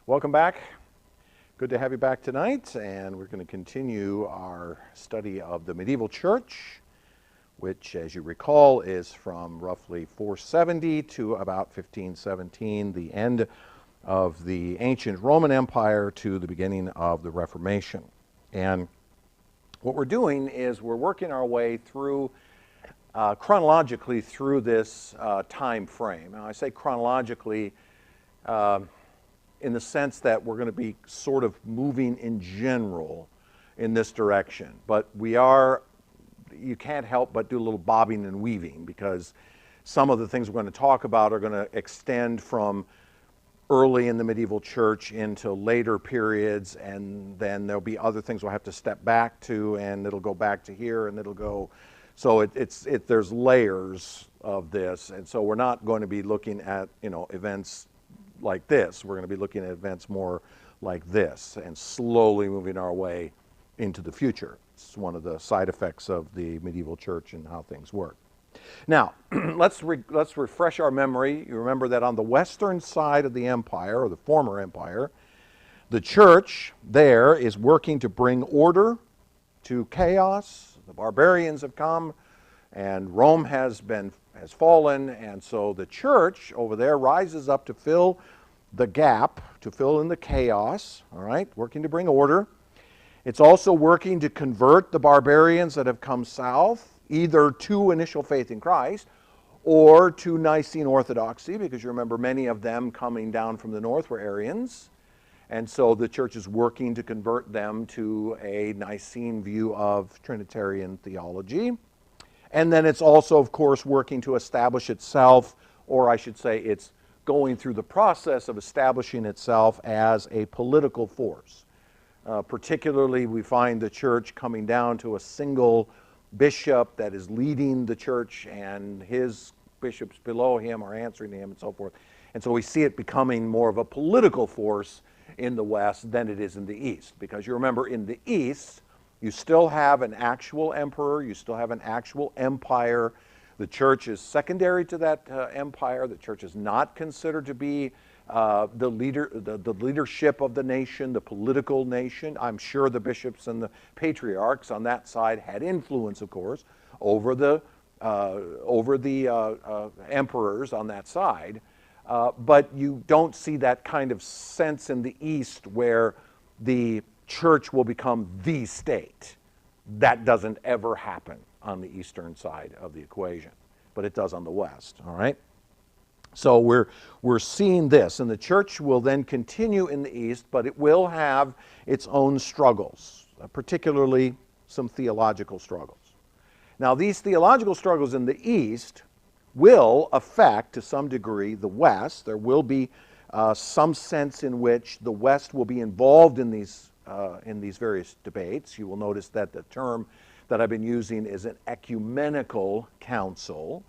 Welcome back. Good to have you back tonight, and we're going to continue our study of the medieval church, which, as you recall, is from roughly 470 to about 1517, the end of the ancient Roman Empire to the beginning of the Reformation. And what we're doing is we're working our way through chronologically through this time frame. Now, I say chronologically in the sense that we're going to be sort of moving in general in this direction. But you can't help but do a little bobbing and weaving, because some of the things we're going to talk about are going to extend from early in the medieval church into later periods, and then there'll be other things we'll have to step back to, and it'll go back to here, and it'll go. So there's layers of this, and so we're not going to be looking at events like this. We're going to be looking at events more like this and slowly moving our way into the future. It's one of the side effects of the medieval church and how things work. Now, let's refresh our memory. You remember that on the western side of the empire, or the former empire, the church there is working to bring order to chaos. The barbarians have come, and Rome has fallen, and so the church over there rises up to fill the gap, to fill in the chaos, all right, working to bring order. It's also working to convert the barbarians that have come south, either to initial faith in Christ or to Nicene Orthodoxy, because you remember many of them coming down from the north were Arians. And so the church is working to convert them to a Nicene view of Trinitarian theology. And then it's also, of course, working to establish itself, or I should say it's going through the process of establishing itself as a political force. Particularly, we find the church coming down to a single bishop that is leading the church, and his bishops below him are answering to him, and so forth. And so we see it becoming more of a political force in the West than it is in the East. Because you remember, in the East, you still have an actual emperor, you still have an actual empire. The church is secondary to that empire. The church is not considered to be the leadership of the nation, the political nation. I'm sure the bishops and the patriarchs on that side had influence, of course, over the emperors on that side. But you don't see that kind of sense in the East where the church will become the state. That doesn't ever happen on the eastern side of the equation, but it does on the West, all right? So we're seeing this, and the church will then continue in the East, but it will have its own struggles, particularly some theological struggles. Now, these theological struggles in the East will affect, to some degree, the West. There will be some sense in which the West will be involved in these various debates. You will notice that the term that I've been using is an ecumenical council.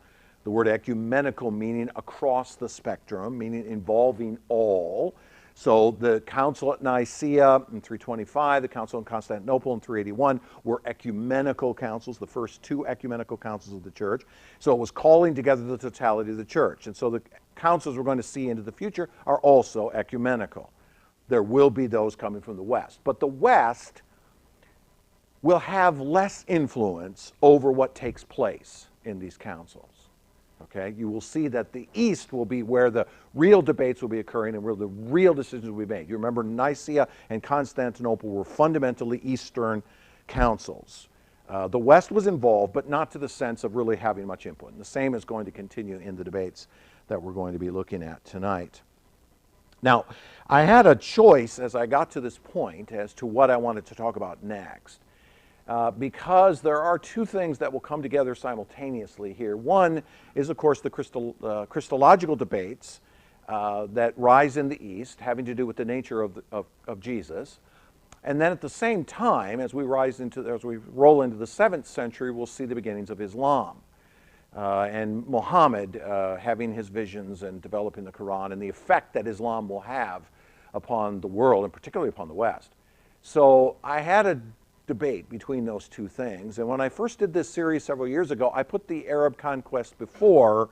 The word ecumenical meaning across the spectrum, meaning involving all. So the council at Nicaea in 325, the council in Constantinople in 381 were ecumenical councils, the first two ecumenical councils of the church. So it was calling together the totality of the church. And so the councils we're going to see into the future are also ecumenical. There will be those coming from the West. But the West will have less influence over what takes place in these councils. Okay? You will see that the East will be where the real debates will be occurring and where the real decisions will be made. You remember Nicaea and Constantinople were fundamentally Eastern councils. The West was involved, but not to the sense of really having much input. And the same is going to continue in the debates that we're going to be looking at tonight. Now, I had a choice as I got to this point as to what I wanted to talk about next. Because there are two things that will come together simultaneously here. One is, of course, the Christological debates that rise in the East, having to do with the nature of Jesus. And then at the same time, as we roll into the 7th century, we'll see the beginnings of Islam. And Muhammad having his visions and developing the Quran, and the effect that Islam will have upon the world, and particularly upon the West. So I had a debate between those two things. And when I first did this series several years ago, I put the Arab conquest before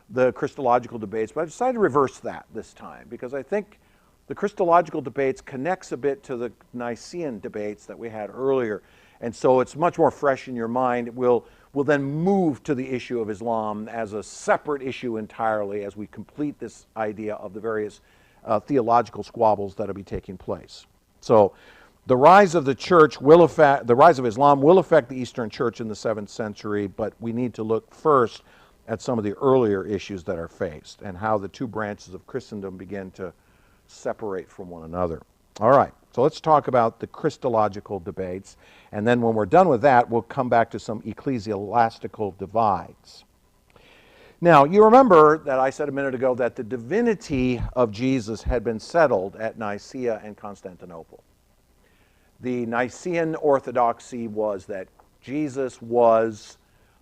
the Christological debates, but I decided to reverse that this time, because I think the Christological debates connects a bit to the Nicene debates that we had earlier. And so it's much more fresh in your mind. We'll then move to the issue of Islam as a separate issue entirely as we complete this idea of the various theological squabbles that will be taking place. So the rise of the church the rise of Islam will affect the Eastern Church in the 7th century, but we need to look first at some of the earlier issues that are faced and how the two branches of Christendom begin to separate from one another. All right, so let's talk about the Christological debates, and then when we're done with that, we'll come back to some ecclesiastical divides. Now, you remember that I said a minute ago that the divinity of Jesus had been settled at Nicaea and Constantinople. The Nicene orthodoxy was that Jesus was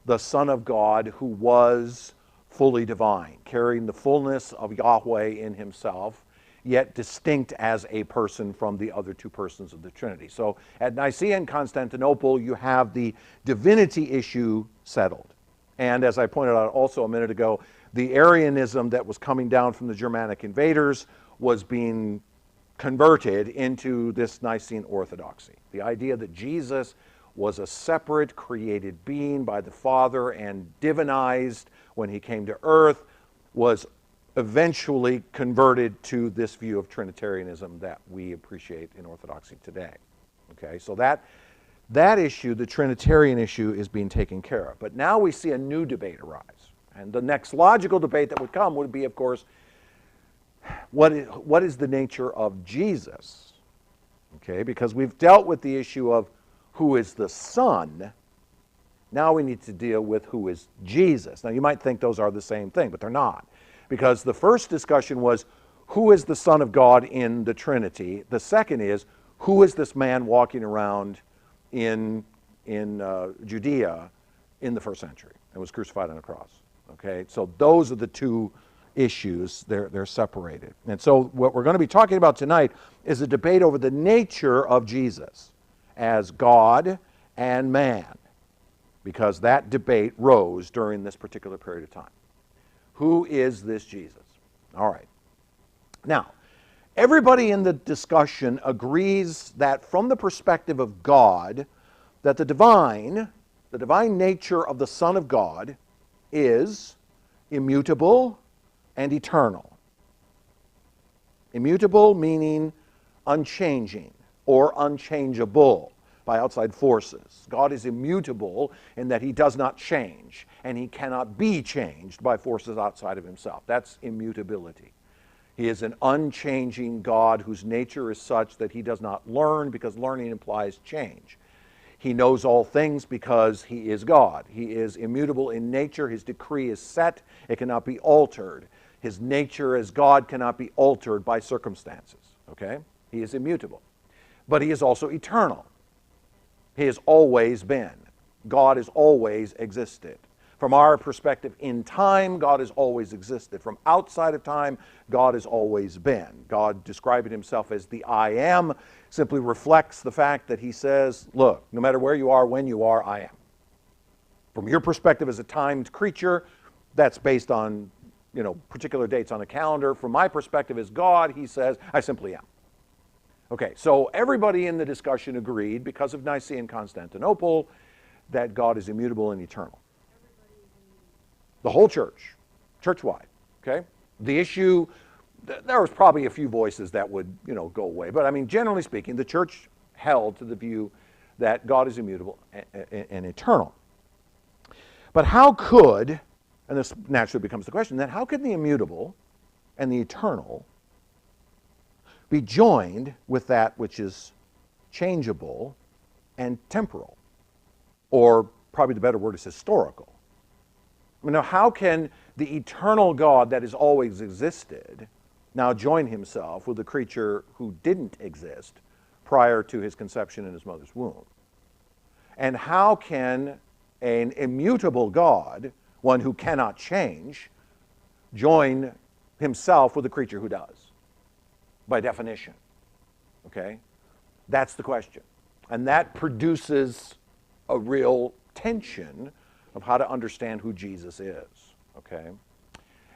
the Son of God who was fully divine, carrying the fullness of Yahweh in himself, yet distinct as a person from the other two persons of the Trinity. So at Nicaea and Constantinople, you have the divinity issue settled. And as I pointed out also a minute ago, the Arianism that was coming down from the Germanic invaders was being converted into this Nicene orthodoxy. The idea that Jesus was a separate created being by the Father and divinized when he came to earth was eventually converted to this view of Trinitarianism that we appreciate in Orthodoxy today. Okay, so that issue, the Trinitarian issue, is being taken care of. But now we see a new debate arise. And the next logical debate that would come would be, of course, what is the nature of Jesus? Okay, because we've dealt with the issue of who is the Son. Now we need to deal with who is Jesus. Now you might think those are the same thing, but they're not. Because the first discussion was, who is the Son of God in the Trinity? The second is, who is this man walking around in Judea in the first century and was crucified on a cross? Okay, so those are the two issues. They're separated. And so what we're going to be talking about tonight is a debate over the nature of Jesus as God and man, because that debate rose during this particular period of time. Who is this Jesus? All right. Now, everybody in the discussion agrees that from the perspective of God, that the divine nature of the Son of God is immutable and eternal. Immutable meaning unchanging or unchangeable by outside forces. God is immutable in that he does not change, and he cannot be changed by forces outside of himself. That's immutability. He is an unchanging God whose nature is such that he does not learn, because learning implies change. He knows all things because he is God. He is immutable in nature. His decree is set. It cannot be altered. His nature as God cannot be altered by circumstances. Okay? He is immutable. But he is also eternal. He has always been. God has always existed. From our perspective in time, God has always existed. From outside of time, God has always been. God describing himself as the I am simply reflects the fact that he says, look, no matter where you are, when you are, I am. From your perspective as a timed creature, that's based on, particular dates on a calendar. From my perspective as God, he says, I simply am. Okay, so everybody in the discussion agreed, because of Nicaea and Constantinople, that God is immutable and eternal. The whole church, church-wide, okay? The issue, there was probably a few voices that would, go away. But I mean, generally speaking, the church held to the view that God is immutable and eternal. But how could, and this naturally becomes the question, then how could the immutable and the eternal be joined with that which is changeable and temporal? Or probably the better word is historical. Now, how can the eternal God that has always existed now join himself with a creature who didn't exist prior to his conception in his mother's womb? And how can an immutable God, one who cannot change, join himself with a creature who does? By definition. Okay? That's the question. And that produces a real tension of how to understand who Jesus is. Okay?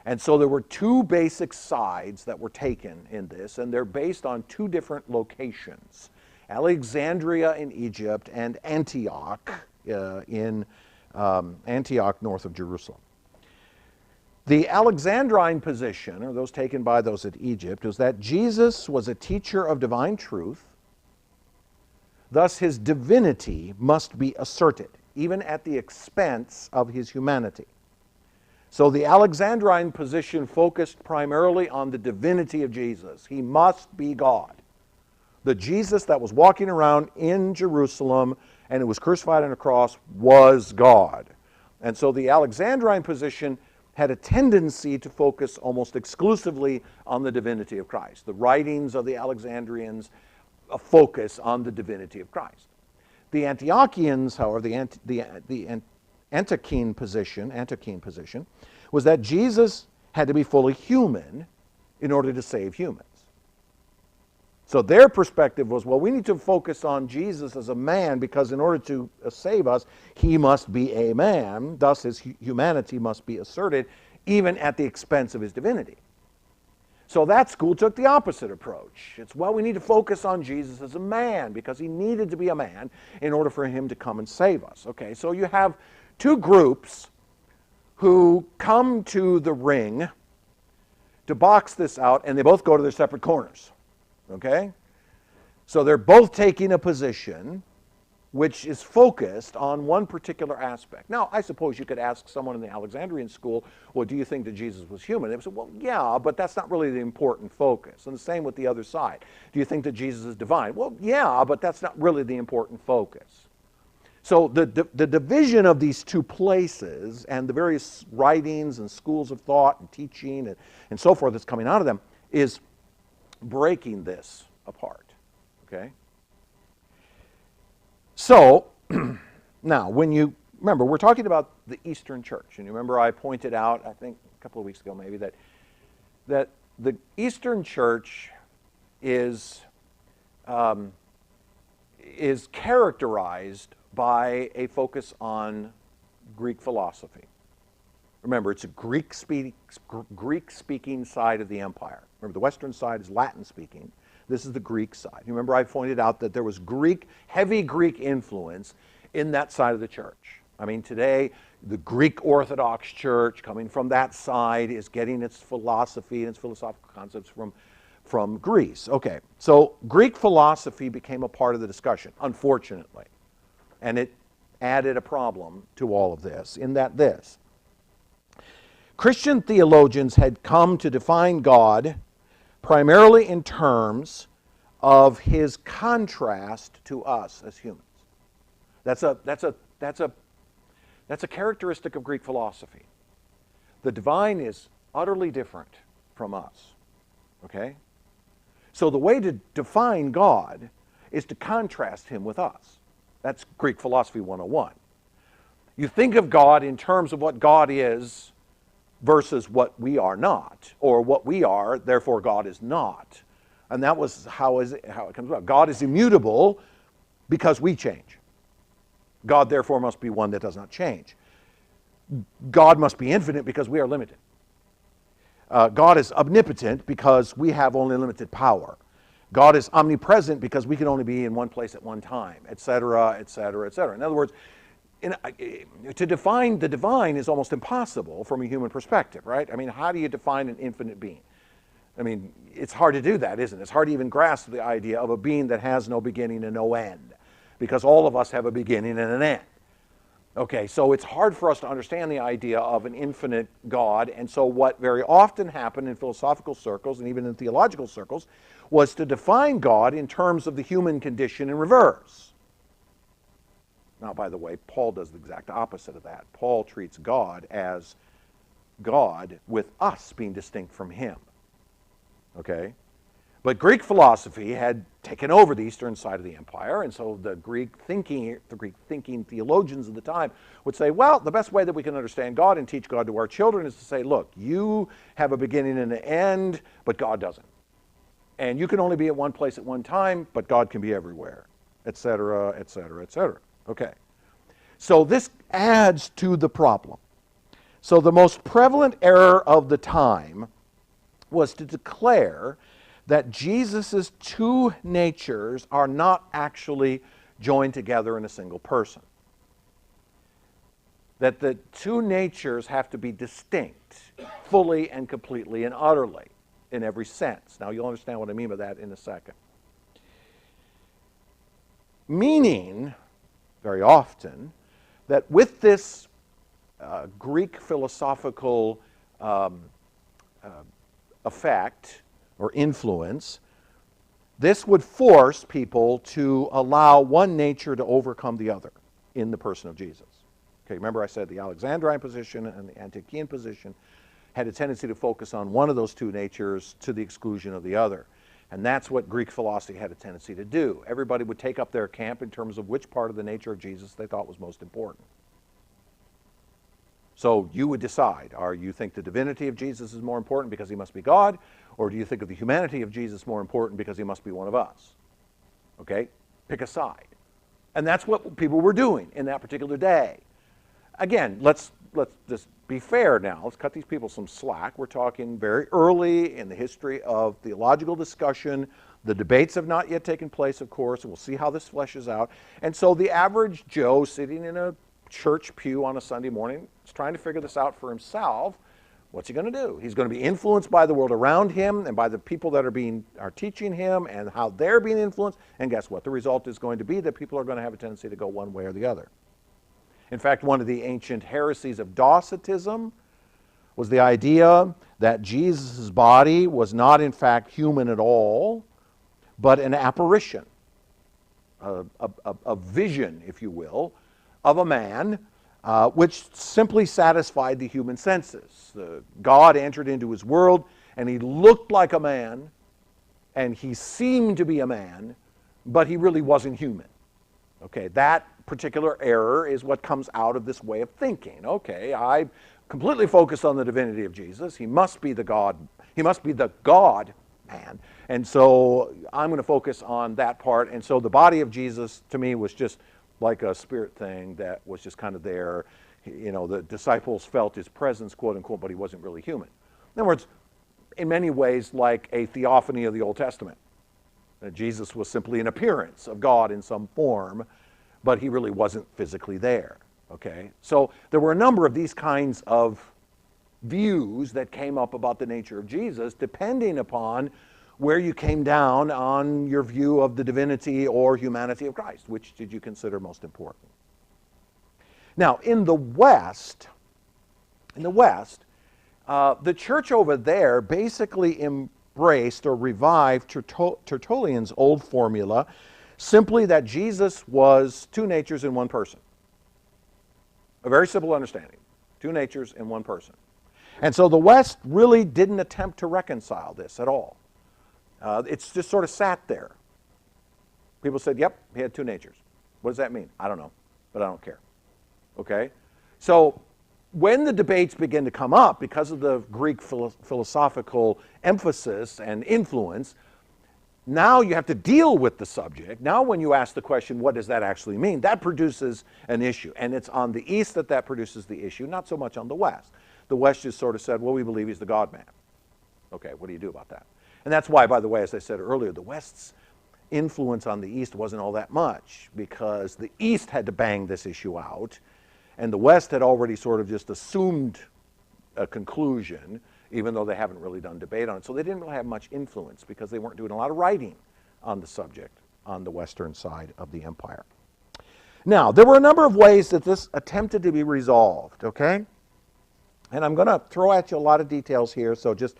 And so there were two basic sides that were taken in this, and they're based on two different locations. Alexandria in Egypt and Antioch Antioch north of Jerusalem. The Alexandrine position, or those taken by those at Egypt, was that Jesus was a teacher of divine truth. Thus his divinity must be asserted, even at the expense of his humanity. So the Alexandrine position focused primarily on the divinity of Jesus. He must be God. The Jesus that was walking around in Jerusalem and who was crucified on a cross was God. And so the Alexandrine position had a tendency to focus almost exclusively on the divinity of Christ. The writings of the Alexandrians focus on the divinity of Christ. The Antiochians, however, the Antiochene position was that Jesus had to be fully human in order to save humans. So their perspective was, well, we need to focus on Jesus as a man because in order to save us, he must be a man. Thus, his humanity must be asserted even at the expense of his divinity. So that school took the opposite approach. It's, well, we need to focus on Jesus as a man because he needed to be a man in order for him to come and save us. Okay, so you have two groups who come to the ring to box this out, and they both go to their separate corners. Okay? So they're both taking a position which is focused on one particular aspect. Now, I suppose you could ask someone in the Alexandrian school, well, do you think that Jesus was human? They would say, well, yeah, but that's not really the important focus. And the same with the other side. Do you think that Jesus is divine? Well, yeah, but that's not really the important focus. So the division of these two places and the various writings and schools of thought and teaching and so forth that's coming out of them is breaking this apart. Okay? So, now, when you, remember, we're talking about the Eastern Church. And you remember I pointed out, I think a couple of weeks ago maybe, that the Eastern Church is characterized by a focus on Greek philosophy. Remember, it's a Greek-speaking side of the empire. Remember, the Western side is Latin-speaking. This is the Greek side. You remember I pointed out that there was heavy Greek influence in that side of the church. I mean, today, the Greek Orthodox Church, coming from that side, is getting its philosophy and its philosophical concepts from Greece. Okay, so Greek philosophy became a part of the discussion, unfortunately. And it added a problem to all of this, in that Christian theologians had come to define God primarily in terms of his contrast to us as humans. That's a characteristic of Greek philosophy. The divine is utterly different from us. Okay? So the way to define God is to contrast him with us. That's Greek philosophy 101. You think of God in terms of what God is versus what we are not, or what we are, therefore God is not. And that was how it comes about. God is immutable because we change. God therefore must be one that does not change. God must be infinite because we are limited. God is omnipotent because we have only limited power. God is omnipresent because we can only be in one place at one time, etc., etc., etc. In other words, to define the divine is almost impossible from a human perspective, right? I mean, how do you define an infinite being? I mean, it's hard to do that, isn't it? It's hard to even grasp the idea of a being that has no beginning and no end, because all of us have a beginning and an end. Okay, so it's hard for us to understand the idea of an infinite God, and so what very often happened in philosophical circles and even in theological circles was to define God in terms of the human condition in reverse. Now, by the way, Paul does the exact opposite of that. Paul treats God as God with us being distinct from him. Okay? But Greek philosophy had taken over the eastern side of the empire, and so the Greek thinking theologians of the time would say, well, the best way that we can understand God and teach God to our children is to say, look, you have a beginning and an end, but God doesn't. And you can only be at one place at one time, but God can be everywhere, etc., etc., etc. Okay, so this adds to the problem. So the most prevalent error of the time was to declare that Jesus' two natures are not actually joined together in a single person. That the two natures have to be distinct, fully and completely and utterly, in every sense. Now, you'll understand what I mean by that in a second. Meaning, very often, that with this Greek philosophical effect or influence, this would force people to allow one nature to overcome the other in the person of Jesus. Okay, remember I said the Alexandrine position and the Antiochian position had a tendency to focus on one of those two natures to the exclusion of the other. And that's what Greek philosophy had a tendency to do. Everybody would take up their camp in terms of which part of the nature of Jesus they thought was most important. So you would decide, are you think the divinity of Jesus is more important because he must be God, or do you think of the humanity of Jesus more important because he must be one of us? Okay? Pick a side. And that's what people were doing in that particular day. Again, let's just be fair now. Let's cut these people some slack. We're talking very early in the history of theological discussion. The debates have not yet taken place, of course, and we'll see how this fleshes out. And so the average Joe sitting in a church pew on a Sunday morning is trying to figure this out for himself. What's he going to do? He's going to be influenced by the world around him and by the people that are teaching him and how they're being influenced. And guess what? The result is going to be that people are going to have a tendency to go one way or the other. In fact, one of the ancient heresies of Docetism was the idea that Jesus' body was not in fact human at all, but an apparition, a vision, if you will, of a man, which simply satisfied the human senses. God entered into his world, and he looked like a man, and he seemed to be a man, but he really wasn't human. Okay, that particular error is what comes out of this way of thinking. Okay, I completely focused on the divinity of Jesus. He must be the God. He must be the God man. And so I'm going to focus on that part. And so the body of Jesus, to me, was just like a spirit thing that was just kind of there. You know, the disciples felt his presence, quote unquote, but he wasn't really human. In other words, in many ways, like a theophany of the Old Testament. Jesus was simply an appearance of God in some form, but he really wasn't physically there. Okay? So there were a number of these kinds of views that came up about the nature of Jesus, depending upon where you came down on your view of the divinity or humanity of Christ. Which did you consider most important? Now, in the West, the church over there basically embraced or revived Tertullian's old formula, simply that Jesus was two natures in one person. A very simple understanding. Two natures in one person. And so the West really didn't attempt to reconcile this at all. It's just sort of sat there. People said, yep, he had two natures. What does that mean? I don't know, but I don't care. Okay? So when the debates begin to come up, because of the Greek philosophical emphasis and influence, now you have to deal with the subject. Now when you ask the question, what does that actually mean? That produces an issue. And it's on the East that produces the issue, not so much on the West. The West just sort of said, well, we believe he's the God-man. Okay, what do you do about that? And that's why, by the way, as I said earlier, the West's influence on the East wasn't all that much, because the East had to bang this issue out, and the West had already sort of just assumed a conclusion, even though they haven't really done debate on it. So they didn't really have much influence because they weren't doing a lot of writing on the subject on the Western side of the empire. Now, there were a number of ways that this attempted to be resolved, okay? And I'm going to throw at you a lot of details here, so just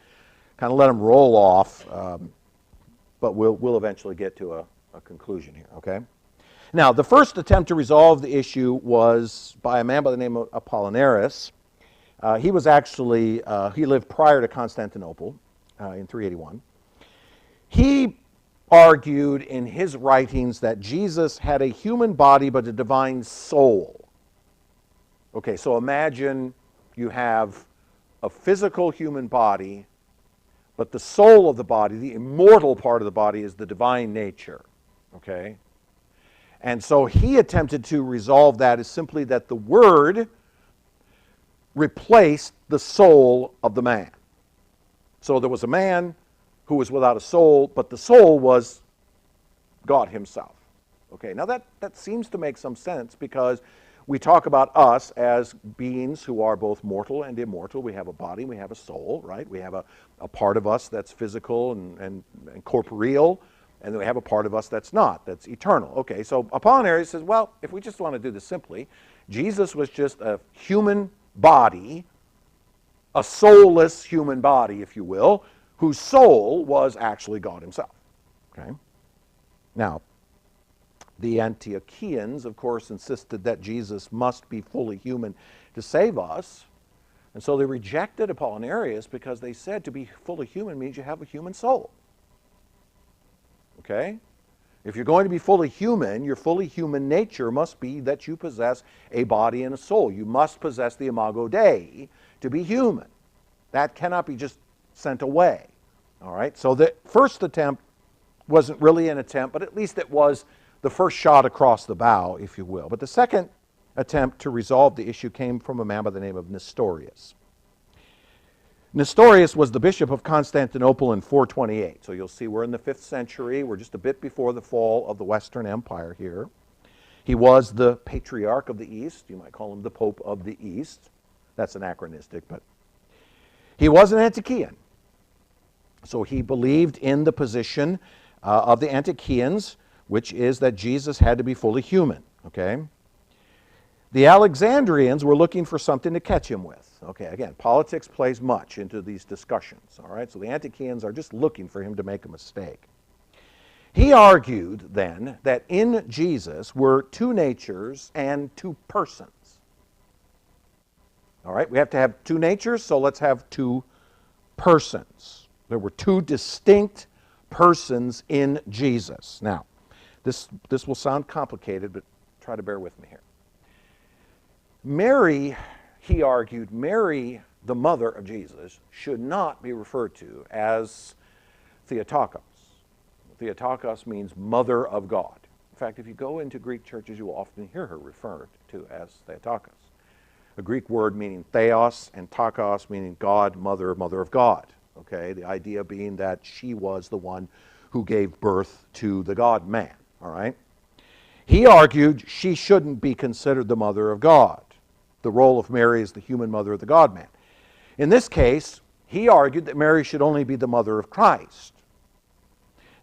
kind of let them roll off, but we'll eventually get to a conclusion here, okay? Now, the first attempt to resolve the issue was by a man by the name of Apollinaris. He was actually, he lived prior to Constantinople in 381. He argued in his writings that Jesus had a human body but a divine soul. Okay, so imagine you have a physical human body, but the soul of the body, the immortal part of the body, is the divine nature. Okay? And so he attempted to resolve that as simply that the Word replaced the soul of the man. So there was a man who was without a soul, but the soul was God himself. Okay, now that seems to make some sense because we talk about us as beings who are both mortal and immortal. We have a body, we have a soul, right? We have a part of us that's physical and corporeal, and then we have a part of us that's not, that's eternal. Okay, so Apollinaris says, well, if we just want to do this simply, Jesus was just a human body, a soulless human body, if you will, whose soul was actually God himself. Okay? Now, the Antiochians, of course, insisted that Jesus must be fully human to save us. And so they rejected Apollinarius because they said to be fully human means you have a human soul. Okay? If you're going to be fully human, your fully human nature must be that you possess a body and a soul. You must possess the imago Dei to be human. That cannot be just sent away. All right? So the first attempt wasn't really an attempt, but at least it was the first shot across the bow, if you will. But the second attempt to resolve the issue came from a man by the name of Nestorius. Nestorius was the bishop of Constantinople in 428. So you'll see we're in the 5th century. We're just a bit before the fall of the Western Empire here. He was the patriarch of the East. You might call him the Pope of the East. That's anachronistic, but he was an Antiochian. So he believed in the position of the Antiochians, which is that Jesus had to be fully human. Okay? The Alexandrians were looking for something to catch him with. Okay, again, politics plays much into these discussions. All right, so the Antiochians are just looking for him to make a mistake. He argued then that in Jesus were two natures and two persons. All right, we have to have two natures, so let's have two persons. There were two distinct persons in Jesus. Now, this will sound complicated, but try to bear with me here. Mary, he argued, Mary, the mother of Jesus, should not be referred to as Theotokos. Theotokos means mother of God. In fact, if you go into Greek churches, you will often hear her referred to as Theotokos. A Greek word meaning theos and tokos meaning God, mother, mother of God. Okay, the idea being that she was the one who gave birth to the God-man. All right? He argued she shouldn't be considered the mother of God. The role of Mary is the human mother of the God-man. In this case, he argued that Mary should only be the mother of Christ,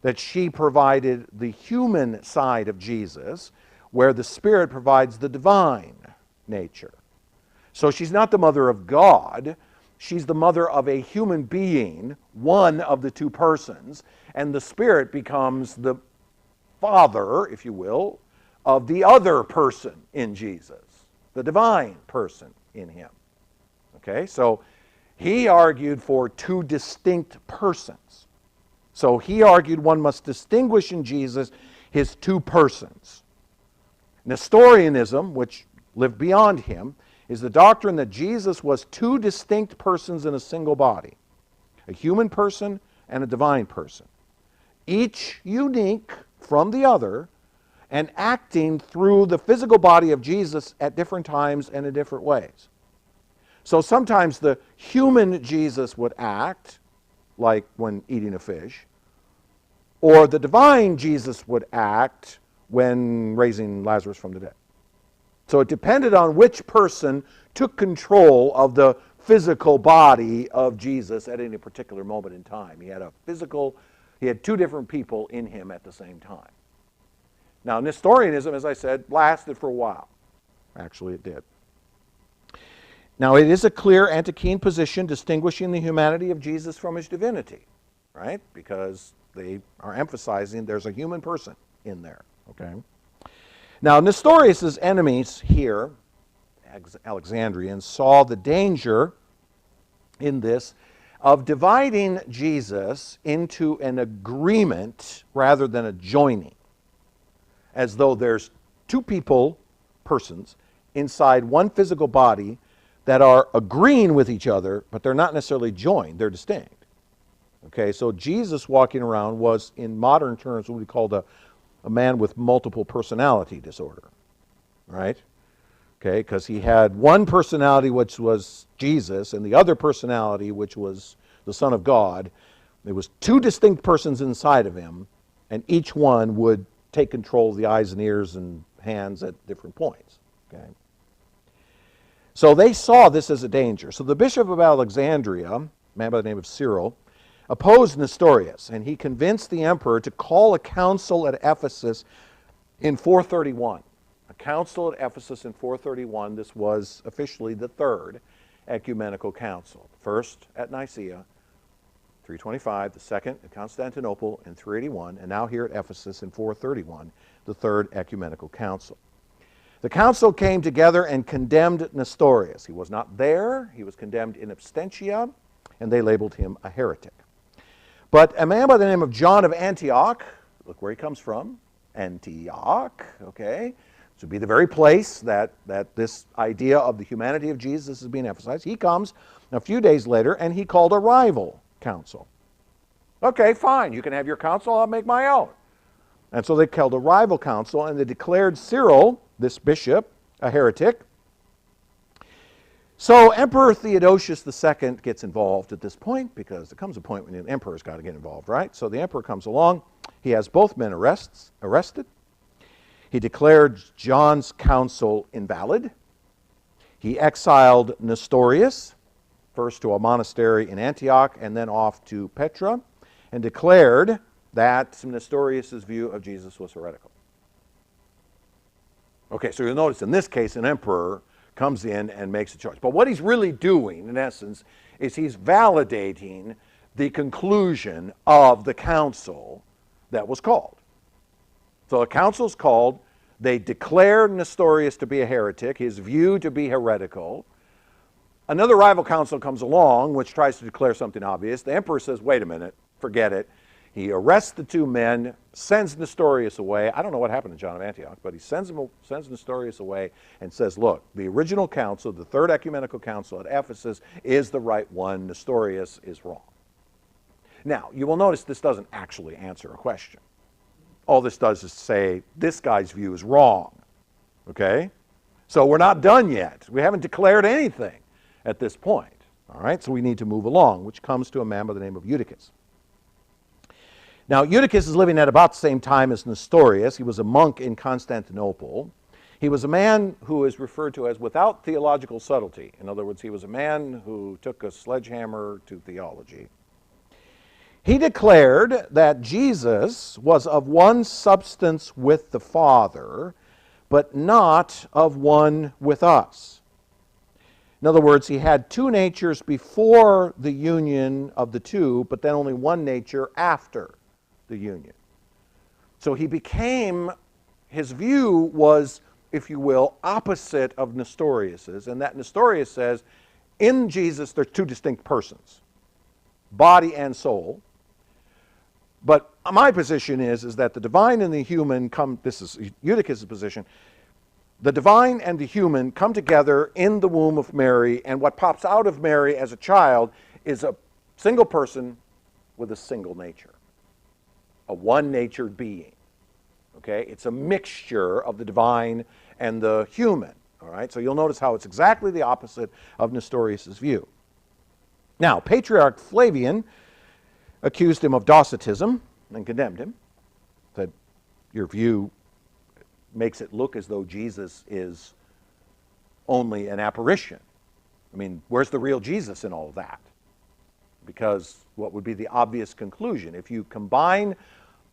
that she provided the human side of Jesus, where the Spirit provides the divine nature. So she's not the mother of God, she's the mother of a human being, one of the two persons, and the Spirit becomes the father, if you will, of the other person in Jesus, the divine person in him. Okay, so he argued for two distinct persons. So he argued one must distinguish in Jesus his two persons. Nestorianism, which lived beyond him, is the doctrine that Jesus was two distinct persons in a single body, a human person and a divine person, each unique from the other and acting through the physical body of Jesus at different times and in different ways. So sometimes the human Jesus would act, like when eating a fish, or the divine Jesus would act when raising Lazarus from the dead. So it depended on which person took control of the physical body of Jesus at any particular moment in time. He had two different people in him at the same time. Now, Nestorianism, as I said, lasted for a while. Actually, it did. Now, it is a clear Antiochian position distinguishing the humanity of Jesus from his divinity, right? Because they are emphasizing there's a human person in there, okay? Now, Nestorius' enemies here, Alexandrians, saw the danger in this of dividing Jesus into an agreement rather than a joining, as though there's two people, persons, inside one physical body that are agreeing with each other, but they're not necessarily joined, they're distinct. Okay, so Jesus walking around was, in modern terms, what we call a man with multiple personality disorder, right? Okay, because he had one personality, which was Jesus, and the other personality, which was the Son of God. There was two distinct persons inside of him, and each one would take control of the eyes and ears and hands at different points. Okay. So they saw this as a danger. So the bishop of Alexandria, a man by the name of Cyril, opposed Nestorius, and he convinced the emperor to call a council at Ephesus in 431. A council at Ephesus in 431. This was officially the third ecumenical council. The first at Nicaea, 325, the second at Constantinople in 381, and now here at Ephesus in 431, the third ecumenical council. The council came together and condemned Nestorius. He was not there. He was condemned in absentia, and they labeled him a heretic. But a man by the name of John of Antioch, look where he comes from, Antioch, okay? This would be the very place that this idea of the humanity of Jesus is being emphasized. He comes a few days later, and he called a rival council. Okay, fine, you can have your council, I'll make my own. And so they called a rival council, and they declared Cyril, this bishop, a heretic. So Emperor Theodosius II gets involved at this point, because there comes a point when the emperor's got to get involved, right? So the emperor comes along. He has both men arrested. He declared John's council invalid. He exiled Nestorius, first to a monastery in Antioch and then off to Petra, and declared that Nestorius' view of Jesus was heretical. Okay, so you'll notice in this case an emperor comes in and makes a choice. But what he's really doing, in essence, is he's validating the conclusion of the council that was called. So the council's called, they declare Nestorius to be a heretic, his view to be heretical. Another rival council comes along, which tries to declare something obvious. The emperor says, wait a minute, forget it. He arrests the two men, sends Nestorius away. I don't know what happened to John of Antioch, but he sends Nestorius away and says, look, the original council, the third ecumenical council at Ephesus, is the right one. Nestorius is wrong. Now, you will notice this doesn't actually answer a question. All this does is say, this guy's view is wrong. Okay? So we're not done yet. We haven't declared anything at this point. All right? So we need to move along, which comes to a man by the name of Eutychus. Now, Eutychus is living at about the same time as Nestorius. He was a monk in Constantinople. He was a man who is referred to as without theological subtlety. In other words, he was a man who took a sledgehammer to theology. He declared that Jesus was of one substance with the Father, but not of one with us. In other words, he had two natures before the union of the two, but then only one nature after the union. So he became, his view was, if you will, opposite of Nestorius's, and that Nestorius says, in Jesus there's two distinct persons, body and soul. But my position is that the divine and the human come, this is Eutychus' position, the divine and the human come together in the womb of Mary, and what pops out of Mary as a child is a single person with a single nature. A one-natured being, okay? It's a mixture of the divine and the human, all right? So you'll notice how it's exactly the opposite of Nestorius' view. Now, Patriarch Flavian accused him of Docetism and condemned him, said, your view makes it look as though Jesus is only an apparition. I mean, where's the real Jesus in all of that? Because what would be the obvious conclusion? If you combine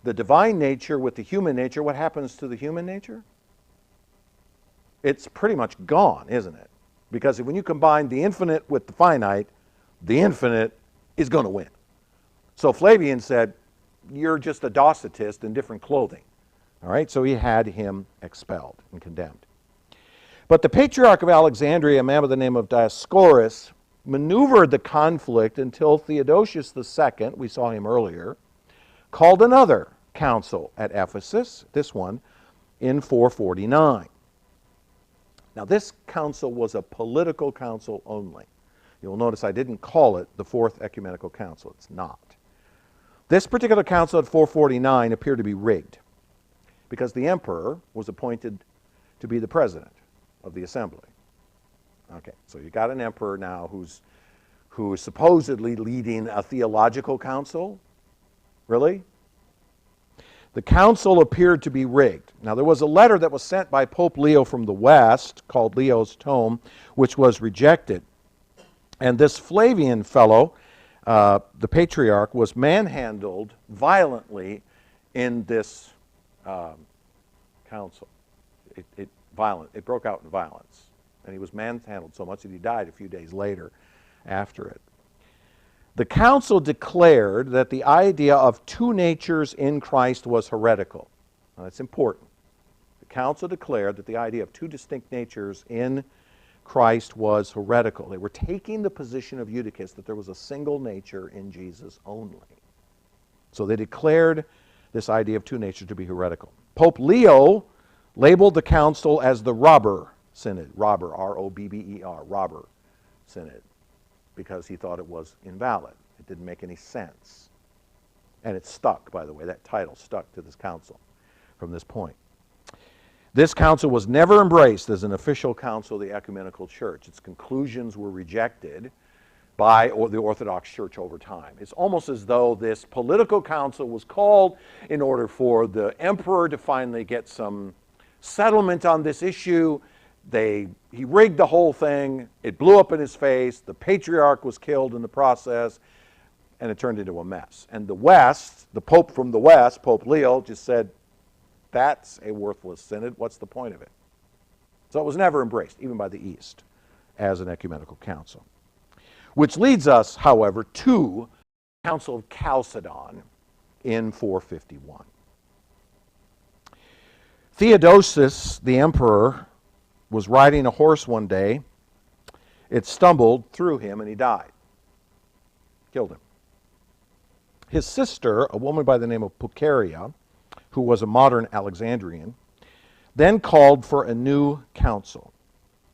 the divine nature with the human nature, what happens to the human nature? It's pretty much gone, isn't it? Because when you combine the infinite with the finite, the infinite is going to win. So Flavian said, you're just a Docetist in different clothing. All right, so he had him expelled and condemned. But the Patriarch of Alexandria, a man by the name of Dioscorus, maneuvered the conflict until Theodosius II, we saw him earlier, called another council at Ephesus, this one, in 449. Now this council was a political council only. You'll notice I didn't call it the Fourth Ecumenical Council. It's not. This particular council at 449 appeared to be rigged because the emperor was appointed to be the president. of the assembly. Okay, so you got an emperor now who is supposedly leading a theological council. Really? The council appeared to be rigged. Now, there was a letter that was sent by Pope Leo from the West, called Leo's Tome, which was rejected. And this Flavian fellow, the patriarch, was manhandled violently in this council. It broke out in violence. And he was manhandled so much that he died a few days later after it. The council declared that the idea of two natures in Christ was heretical. Now, that's important. The council declared that the idea of two distinct natures in Christ was heretical. They were taking the position of Eutychus that there was a single nature in Jesus only. So they declared this idea of two natures to be heretical. Pope Leo labeled the council as the robber synod. Robber, R-O-B-B-E-R, robber synod, because he thought it was invalid. It didn't make any sense. And it stuck, by the way, that title stuck to this council from this point. This council was never embraced as an official council of the ecumenical church. Its conclusions were rejected by the Orthodox Church over time. It's almost as though this political council was called in order for the emperor to finally get some settlement on this issue. He rigged the whole thing. It blew up in his face. The patriarch was killed in the process, and it turned into a mess. And the West, the Pope from the West, Pope Leo, just said, that's a worthless synod. What's the point of it? So it was never embraced, even by the East, as an ecumenical council. Which leads us, however, to the Council of Chalcedon in 451. Theodosius, the emperor, was riding a horse one day. It stumbled through him and he died. Killed him. His sister, a woman by the name of Pulcheria, who was a modern Alexandrian, then called for a new council.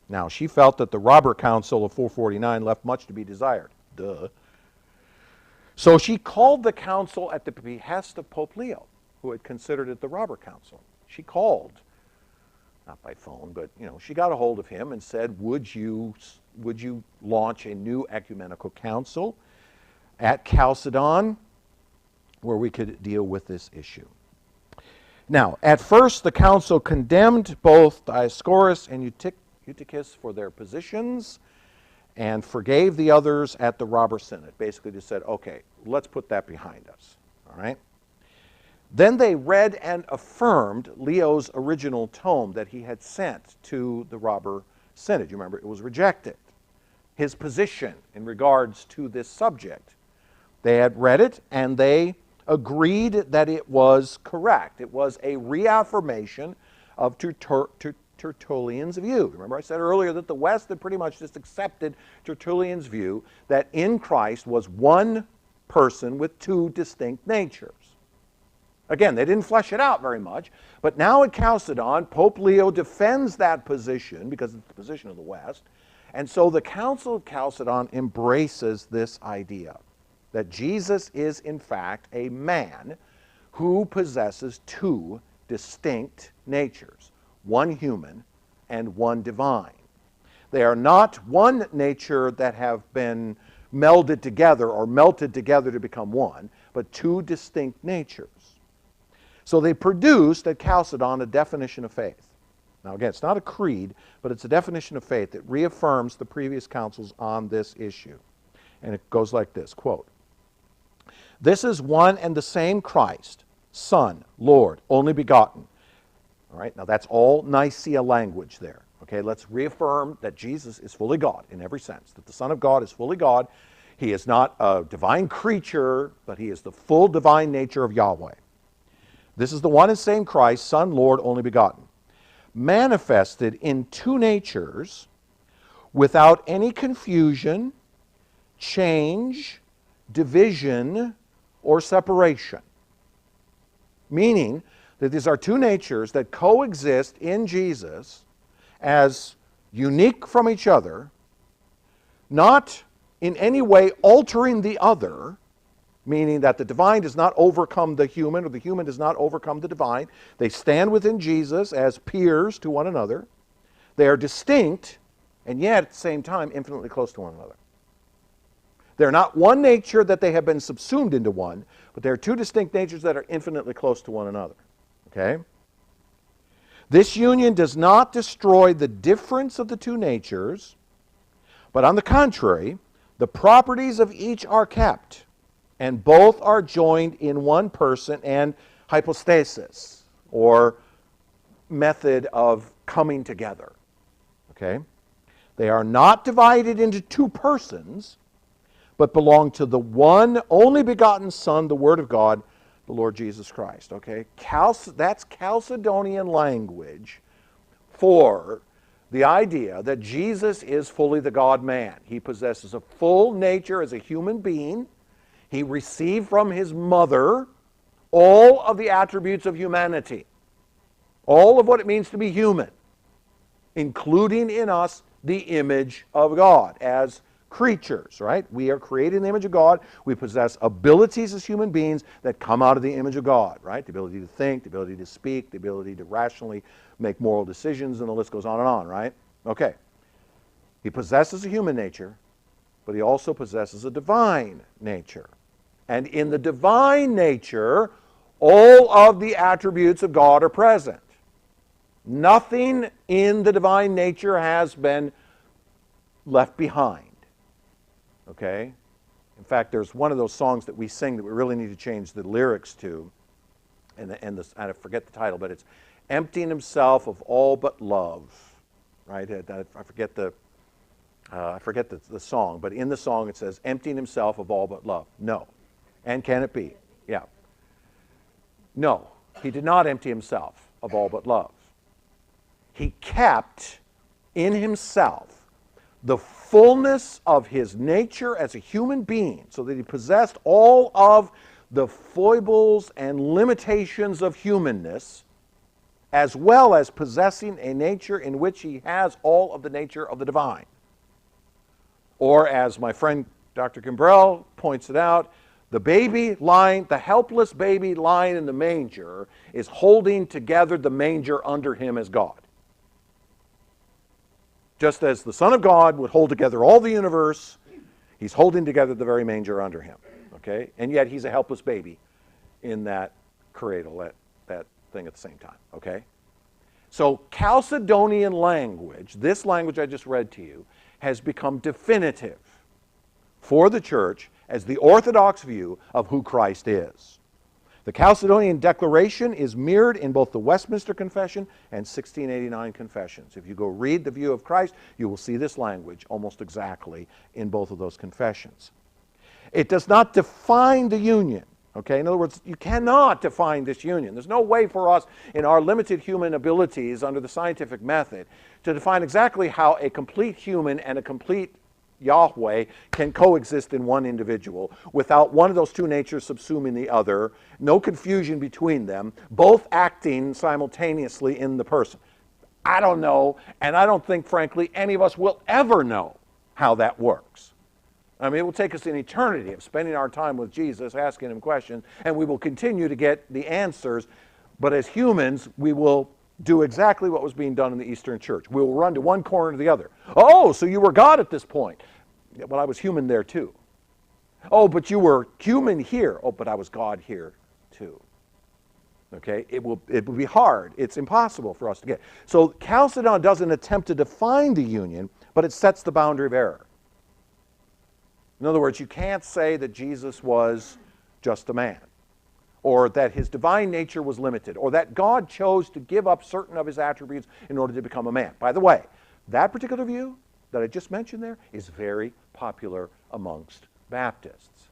Now, she felt that the robber council of 449 left much to be desired. Duh. So she called the council at the behest of Pope Leo, who had considered it the robber council. She called, not by phone, but she got a hold of him and said, would you launch a new ecumenical council at Chalcedon where we could deal with this issue? Now, at first the council condemned both Dioscorus and Eutychus for their positions and forgave the others at the robber synod. Basically just said, okay, let's put that behind us. All right? Then they read and affirmed Leo's original tome that he had sent to the robber synod. You remember, it was rejected. His position in regards to this subject. They had read it and they agreed that it was correct. It was a reaffirmation of Tertullian's view. Remember I said earlier that the West had pretty much just accepted Tertullian's view that in Christ was one person with two distinct natures. Again, they didn't flesh it out very much, but now at Chalcedon, Pope Leo defends that position because it's the position of the West, and so the Council of Chalcedon embraces this idea that Jesus is in fact a man who possesses two distinct natures, one human and one divine. They are not one nature that have been melded together or melted together to become one, but two distinct natures. So they produced at Chalcedon a definition of faith. Now again, it's not a creed, but it's a definition of faith that reaffirms the previous councils on this issue. And it goes like this, quote, "This is one and the same Christ, Son, Lord, only begotten." All right, now that's all Nicaea language there. Okay, let's reaffirm that Jesus is fully God in every sense, that the Son of God is fully God. He is not a divine creature, but he is the full divine nature of Yahweh. This is the one and same Christ, Son, Lord, only begotten, manifested in two natures without any confusion, change, division, or separation. Meaning that these are two natures that coexist in Jesus as unique from each other, not in any way altering the other, meaning that the divine does not overcome the human or the human does not overcome the divine. They stand within Jesus as peers to one another. They are distinct, and yet at the same time infinitely close to one another. They're not one nature that they have been subsumed into one, but they're two distinct natures that are infinitely close to one another. Okay? This union does not destroy the difference of the two natures, but on the contrary, the properties of each are kept, and both are joined in one person and hypostasis, or method of coming together. Okay? They are not divided into two persons, but belong to the one only begotten Son, the Word of God, the Lord Jesus Christ. Okay? That's Chalcedonian language for the idea that Jesus is fully the God-man. He possesses a full nature as a human being. He received from his mother all of the attributes of humanity, all of what it means to be human, including in us the image of God as creatures, right? We are created in the image of God. We possess abilities as human beings that come out of the image of God, right? The ability to think, the ability to speak, the ability to rationally make moral decisions, and the list goes on, right? Okay. He possesses a human nature, but he also possesses a divine nature. And in the divine nature, all of the attributes of God are present. Nothing in the divine nature has been left behind. Okay? In fact, there's one of those songs that we sing that we really need to change the lyrics to, and I forget the title, but it's emptying himself of all but love. Right? I forget the song, but in the song it says, emptying himself of all but love. No. And can it be? Yeah. No, he did not empty himself of all but love. He kept in himself the fullness of his nature as a human being, so that he possessed all of the foibles and limitations of humanness, as well as possessing a nature in which he has all of the nature of the divine. Or as my friend Dr. Kimbrell points it out, the helpless baby lying in the manger is holding together the manger under him as God. Just as the Son of God would hold together all the universe, he's holding together the very manger under him. Okay? And yet he's a helpless baby in that cradle, that thing at the same time. Okay? So Chalcedonian language, this language I just read to you, has become definitive for the church as the orthodox view of who Christ is. The Chalcedonian Declaration is mirrored in both the Westminster Confession and 1689 Confessions. If you go read the view of Christ, you will see this language almost exactly in both of those confessions. It does not define the union. Okay? In other words, you cannot define this union. There's no way for us in our limited human abilities under the scientific method to define exactly how a complete human and a complete Yahweh can coexist in one individual without one of those two natures subsuming the other, no confusion between them, both acting simultaneously in the person. I don't know, and I don't think, frankly, any of us will ever know how that works. I mean, it will take us an eternity of spending our time with Jesus, asking him questions, and we will continue to get the answers, but as humans, we will do exactly what was being done in the Eastern Church. We will run to one corner to the other. Oh, so you were God at this point. Well, I was human there too. Oh, but you were human here. Oh, but I was God here too. Okay? It will be hard. It's impossible for us to get. So Chalcedon doesn't attempt to define the union, but it sets the boundary of error. In other words, you can't say that Jesus was just a man, or that his divine nature was limited, or that God chose to give up certain of his attributes in order to become a man. By the way, that particular view that I just mentioned there is very popular amongst Baptists.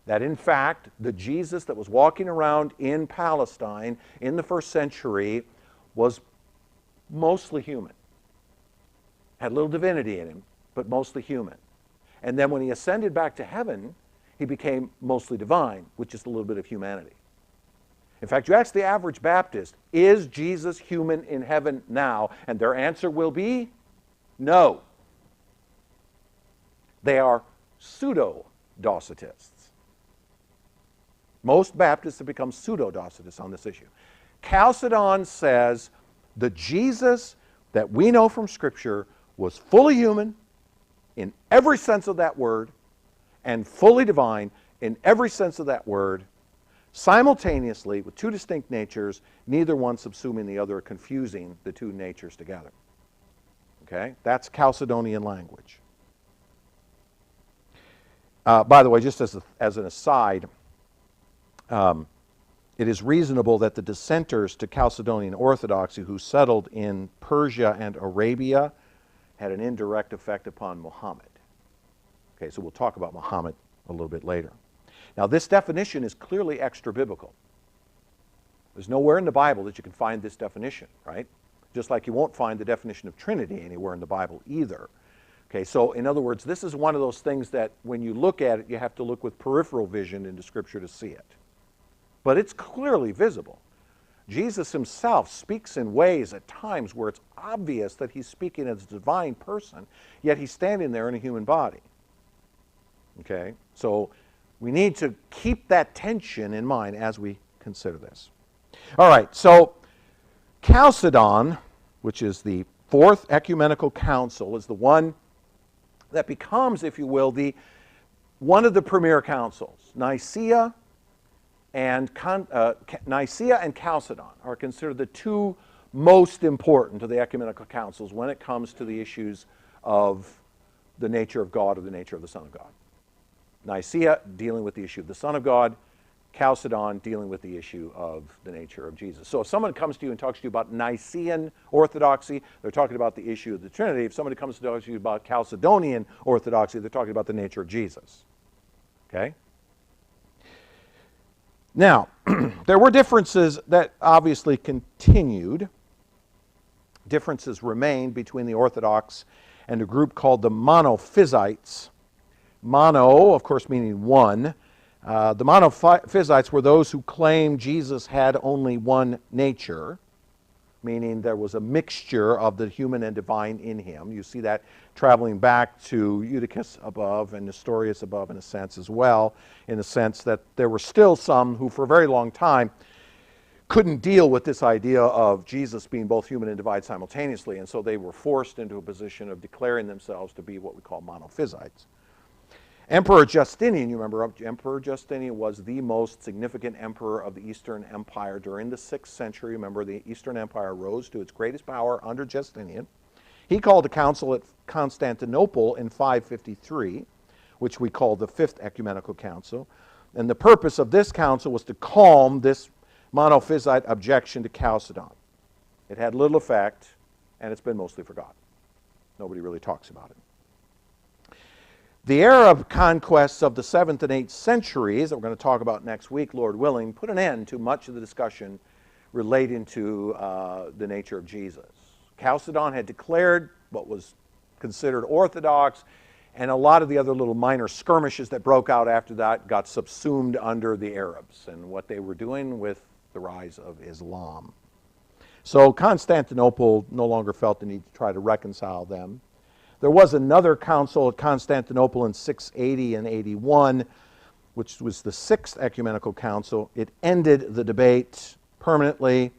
That in fact, the Jesus that was walking around in Palestine in the first century was mostly human. Had a little divinity in him, but mostly human. And then when he ascended back to heaven, he became mostly divine, with just a little bit of humanity. In fact, you ask the average Baptist, is Jesus human in heaven now? And their answer will be no. They are pseudo-Docetists. Most Baptists have become pseudo-Docetists on this issue. Chalcedon says the Jesus that we know from Scripture was fully human in every sense of that word and fully divine in every sense of that word, simultaneously with two distinct natures, neither one subsuming the other, confusing the two natures together. Okay? That's Chalcedonian language. By the way, just as an aside, it is reasonable that the dissenters to Chalcedonian orthodoxy who settled in Persia and Arabia had an indirect effect upon Muhammad. Okay, so we'll talk about Muhammad a little bit later. Now, this definition is clearly extra-biblical. There's nowhere in the Bible that you can find this definition, right? Just like you won't find the definition of Trinity anywhere in the Bible either. Okay, so in other words, this is one of those things that when you look at it, you have to look with peripheral vision into Scripture to see it. But it's clearly visible. Jesus himself speaks in ways at times where it's obvious that he's speaking as a divine person, yet he's standing there in a human body. Okay, so we need to keep that tension in mind as we consider this. All right, so Chalcedon, which is the Fourth Ecumenical Council, is the one that becomes, if you will, one of the premier councils. Nicaea and Chalcedon are considered the two most important of the ecumenical councils when it comes to the issues of the nature of God or the nature of the Son of God. Nicaea dealing with the issue of the Son of God, Chalcedon dealing with the issue of the nature of Jesus. So if someone comes to you and talks to you about Nicene orthodoxy, they're talking about the issue of the Trinity. If somebody comes to talk to you about Chalcedonian orthodoxy, they're talking about the nature of Jesus. Okay? Now, there were differences that obviously continued. Differences remained between the Orthodox and a group called the Monophysites. Mono, of course, meaning one. The Monophysites were those who claimed Jesus had only one nature, meaning there was a mixture of the human and divine in him. You see that traveling back to Eutychus above and Nestorius above in a sense as well, in the sense that there were still some who for a very long time couldn't deal with this idea of Jesus being both human and divine simultaneously, and so they were forced into a position of declaring themselves to be what we call Monophysites. Emperor Justinian, you remember, Emperor Justinian was the most significant emperor of the Eastern Empire during the 6th century. Remember, the Eastern Empire rose to its greatest power under Justinian. He called a council at Constantinople in 553, which we call the Fifth Ecumenical Council. And the purpose of this council was to calm this Monophysite objection to Chalcedon. It had little effect, and it's been mostly forgotten. Nobody really talks about it. The Arab conquests of the 7th and 8th centuries, that we're going to talk about next week, Lord willing, put an end to much of the discussion relating to the nature of Jesus. Chalcedon had declared what was considered orthodox, and a lot of the other little minor skirmishes that broke out after that got subsumed under the Arabs and what they were doing with the rise of Islam. So Constantinople no longer felt the need to try to reconcile them. There was another council at Constantinople in 680 and 81, which was the 6th Ecumenical Council. It ended the debate permanently.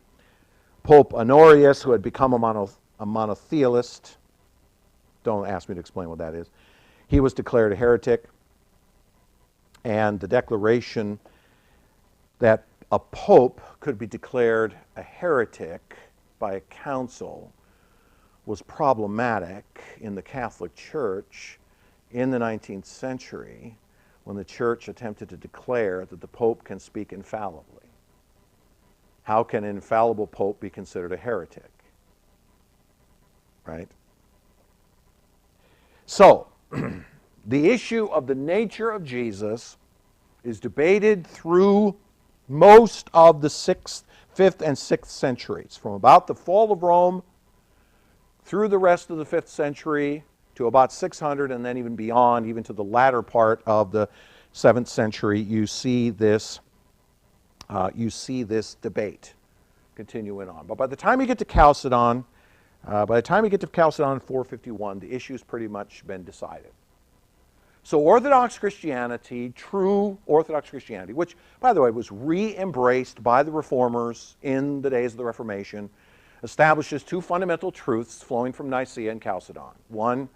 Pope Honorius, who had become a monotheist, don't ask me to explain what that is, he was declared a heretic. And the declaration that a pope could be declared a heretic by a council was problematic in the Catholic Church in the 19th century when the Church attempted to declare that the Pope can speak infallibly. How can an infallible Pope be considered a heretic? Right? So, the issue of the nature of Jesus is debated through most of the 5th and 6th centuries, from about the fall of Rome through the rest of the 5th century to about 600, and then even beyond, even to the latter part of the 7th century, you see this debate continuing on. But by the time you get to Chalcedon, in 451, the issue's pretty much been decided. So Orthodox Christianity, true Orthodox Christianity, which, by the way, was re-embraced by the Reformers in the days of the Reformation, establishes two fundamental truths flowing from Nicaea and Chalcedon. One,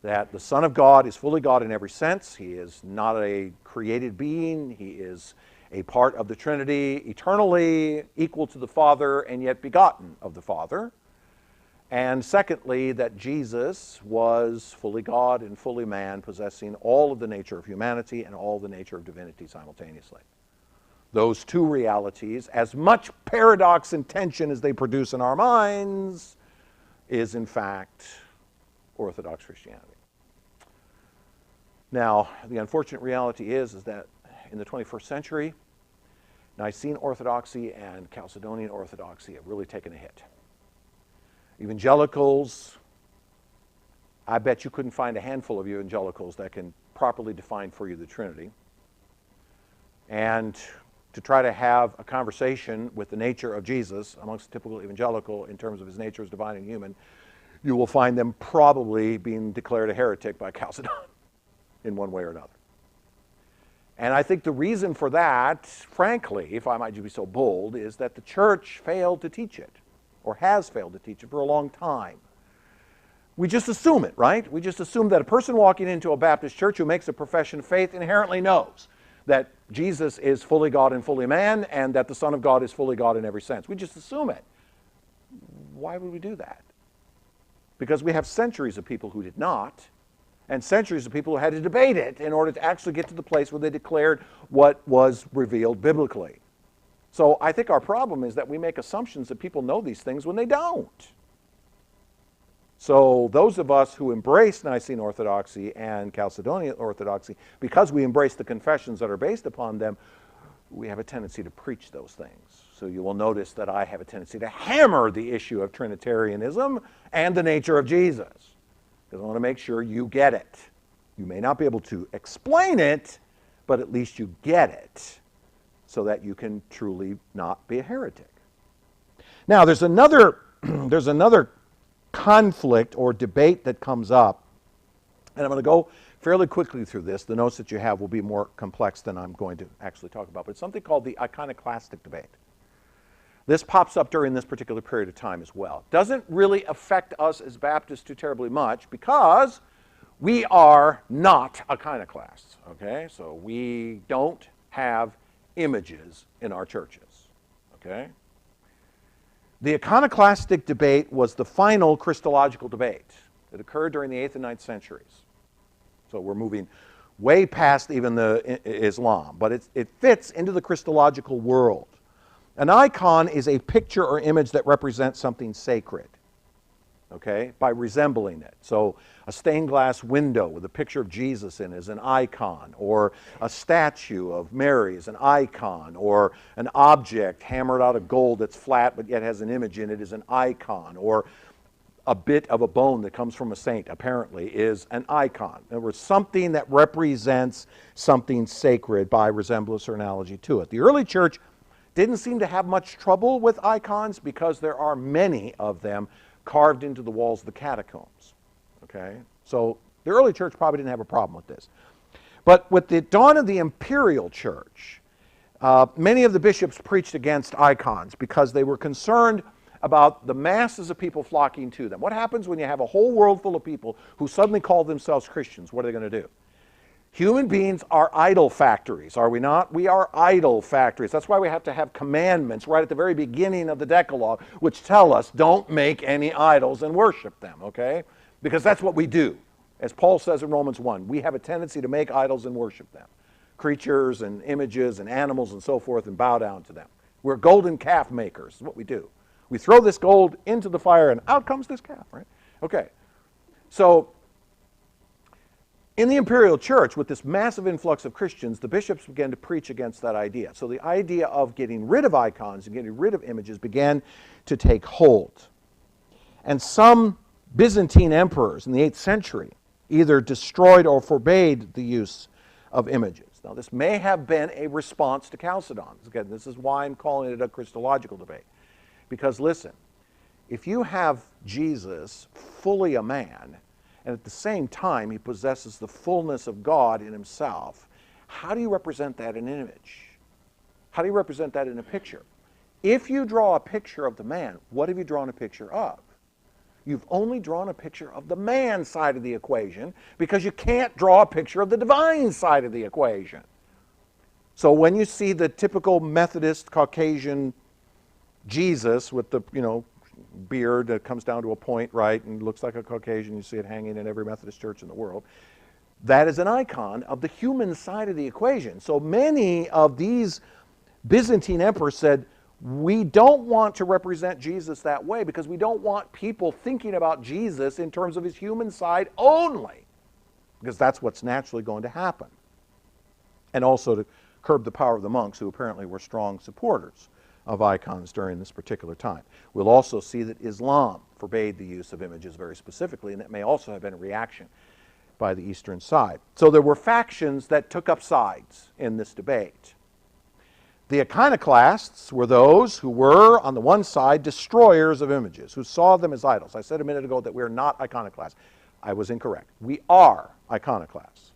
that the Son of God is fully God in every sense. He is not a created being. He is a part of the Trinity, eternally equal to the Father and yet begotten of the Father. And secondly, that Jesus was fully God and fully man, possessing all of the nature of humanity and all the nature of divinity simultaneously. Those two realities, as much paradox and tension as they produce in our minds, is in fact Orthodox Christianity. Now, the unfortunate reality is that in the 21st century, Nicene Orthodoxy and Chalcedonian Orthodoxy have really taken a hit. Evangelicals, I bet you couldn't find a handful of evangelicals that can properly define for you the Trinity. And to try to have a conversation with the nature of Jesus amongst the typical evangelical in terms of his nature as divine and human, you will find them probably being declared a heretic by Chalcedon in one way or another. And I think the reason for that, frankly, if I might be so bold, is that the church failed to teach it, or has failed to teach it for a long time. We just assume it, right? We just assume that a person walking into a Baptist church who makes a profession of faith inherently knows that Jesus is fully God and fully man, and that the Son of God is fully God in every sense. We just assume it. Why would we do that? Because we have centuries of people who did not, and centuries of people who had to debate it in order to actually get to the place where they declared what was revealed biblically. So I think our problem is that we make assumptions that people know these things when they don't. So those of us who embrace Nicene Orthodoxy and Chalcedonian Orthodoxy, because we embrace the confessions that are based upon them, we have a tendency to preach those things. So you will notice that I have a tendency to hammer the issue of Trinitarianism and the nature of Jesus, because I want to make sure you get it. You may not be able to explain it, but at least you get it, so that you can truly not be a heretic. Now, there's another conflict or debate that comes up, and I'm going to go fairly quickly through this. The notes that you have will be more complex than I'm going to actually talk about, but it's something called the iconoclastic debate. This pops up during this particular period of time as well. Doesn't really affect us as Baptists too terribly much because we are not iconoclasts, okay? So we don't have images in our churches, okay? The iconoclastic debate was the final Christological debate that occurred during the 8th and 9th centuries. So we're moving way past even the Islam, but it fits into the Christological world. An icon is a picture or image that represents something sacred, okay, by resembling it. So a stained glass window with a picture of Jesus in it is an icon, or a statue of Mary is an icon, or an object hammered out of gold that's flat but yet has an image in it is an icon, or a bit of a bone that comes from a saint apparently is an icon. In other words, something that represents something sacred by resemblance or analogy to it. The early church didn't seem to have much trouble with icons because there are many of them carved into the walls of the catacombs. Okay? So the early church probably didn't have a problem with this. But with the dawn of the imperial church, many of the bishops preached against icons because they were concerned about the masses of people flocking to them. What happens when you have a whole world full of people who suddenly call themselves Christians? What are they going to do? Human beings are idol factories, are we not? We are idol factories. That's why we have to have commandments right at the very beginning of the Decalogue, which tell us don't make any idols and worship them, okay? Because that's what we do. As Paul says in Romans 1, we have a tendency to make idols and worship them. Creatures and images and animals and so forth, and bow down to them. We're golden calf makers, is what we do. We throw this gold into the fire and out comes this calf, right? Okay, so in the imperial church, with this massive influx of Christians, the bishops began to preach against that idea. So the idea of getting rid of icons and getting rid of images began to take hold. And some Byzantine emperors in the 8th century either destroyed or forbade the use of images. Now, this may have been a response to Chalcedon. Again, this is why I'm calling it a Christological debate. Because listen, if you have Jesus fully a man, and at the same time he possesses the fullness of God in himself, how do you represent that in an image? How do you represent that in a picture? If you draw a picture of the man, what have you drawn a picture of? You've only drawn a picture of the man side of the equation because you can't draw a picture of the divine side of the equation. So when you see the typical Methodist Caucasian Jesus with the, beard that comes down to a point, right, and looks like a Caucasian, you see it hanging in every Methodist church in the world, that is an icon of the human side of the equation. So many of these Byzantine emperors said, we don't want to represent Jesus that way because we don't want people thinking about Jesus in terms of his human side only, because that's what's naturally going to happen. And also to curb the power of the monks, who apparently were strong supporters of icons during this particular time. We'll also see that Islam forbade the use of images very specifically, and that may also have been a reaction by the Eastern side. So there were factions that took up sides in this debate. The iconoclasts were those who were, on the one side, destroyers of images, who saw them as idols. I said a minute ago that we're not iconoclasts. I was incorrect. We are iconoclasts.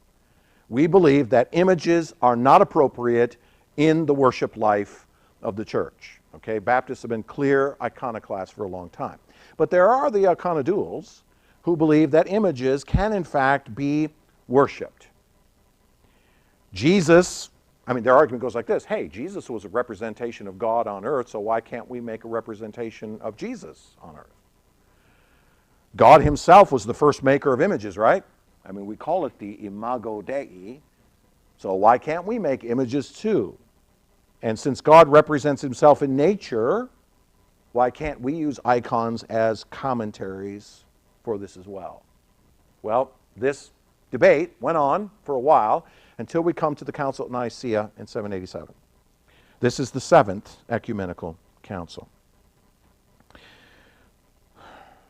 We believe that images are not appropriate in the worship life of the church. Okay, Baptists have been clear iconoclasts for a long time. But there are the iconodules who believe that images can in fact be worshipped. Jesus, their argument goes like this: hey, Jesus was a representation of God on earth, so why can't we make a representation of Jesus on earth? God himself was the first maker of images, right? We call it the imago Dei, so why can't we make images too? And since God represents himself in nature, why can't we use icons as commentaries for this as well? Well, this debate went on for a while until we come to the Council at Nicaea in 787. This is the seventh ecumenical council.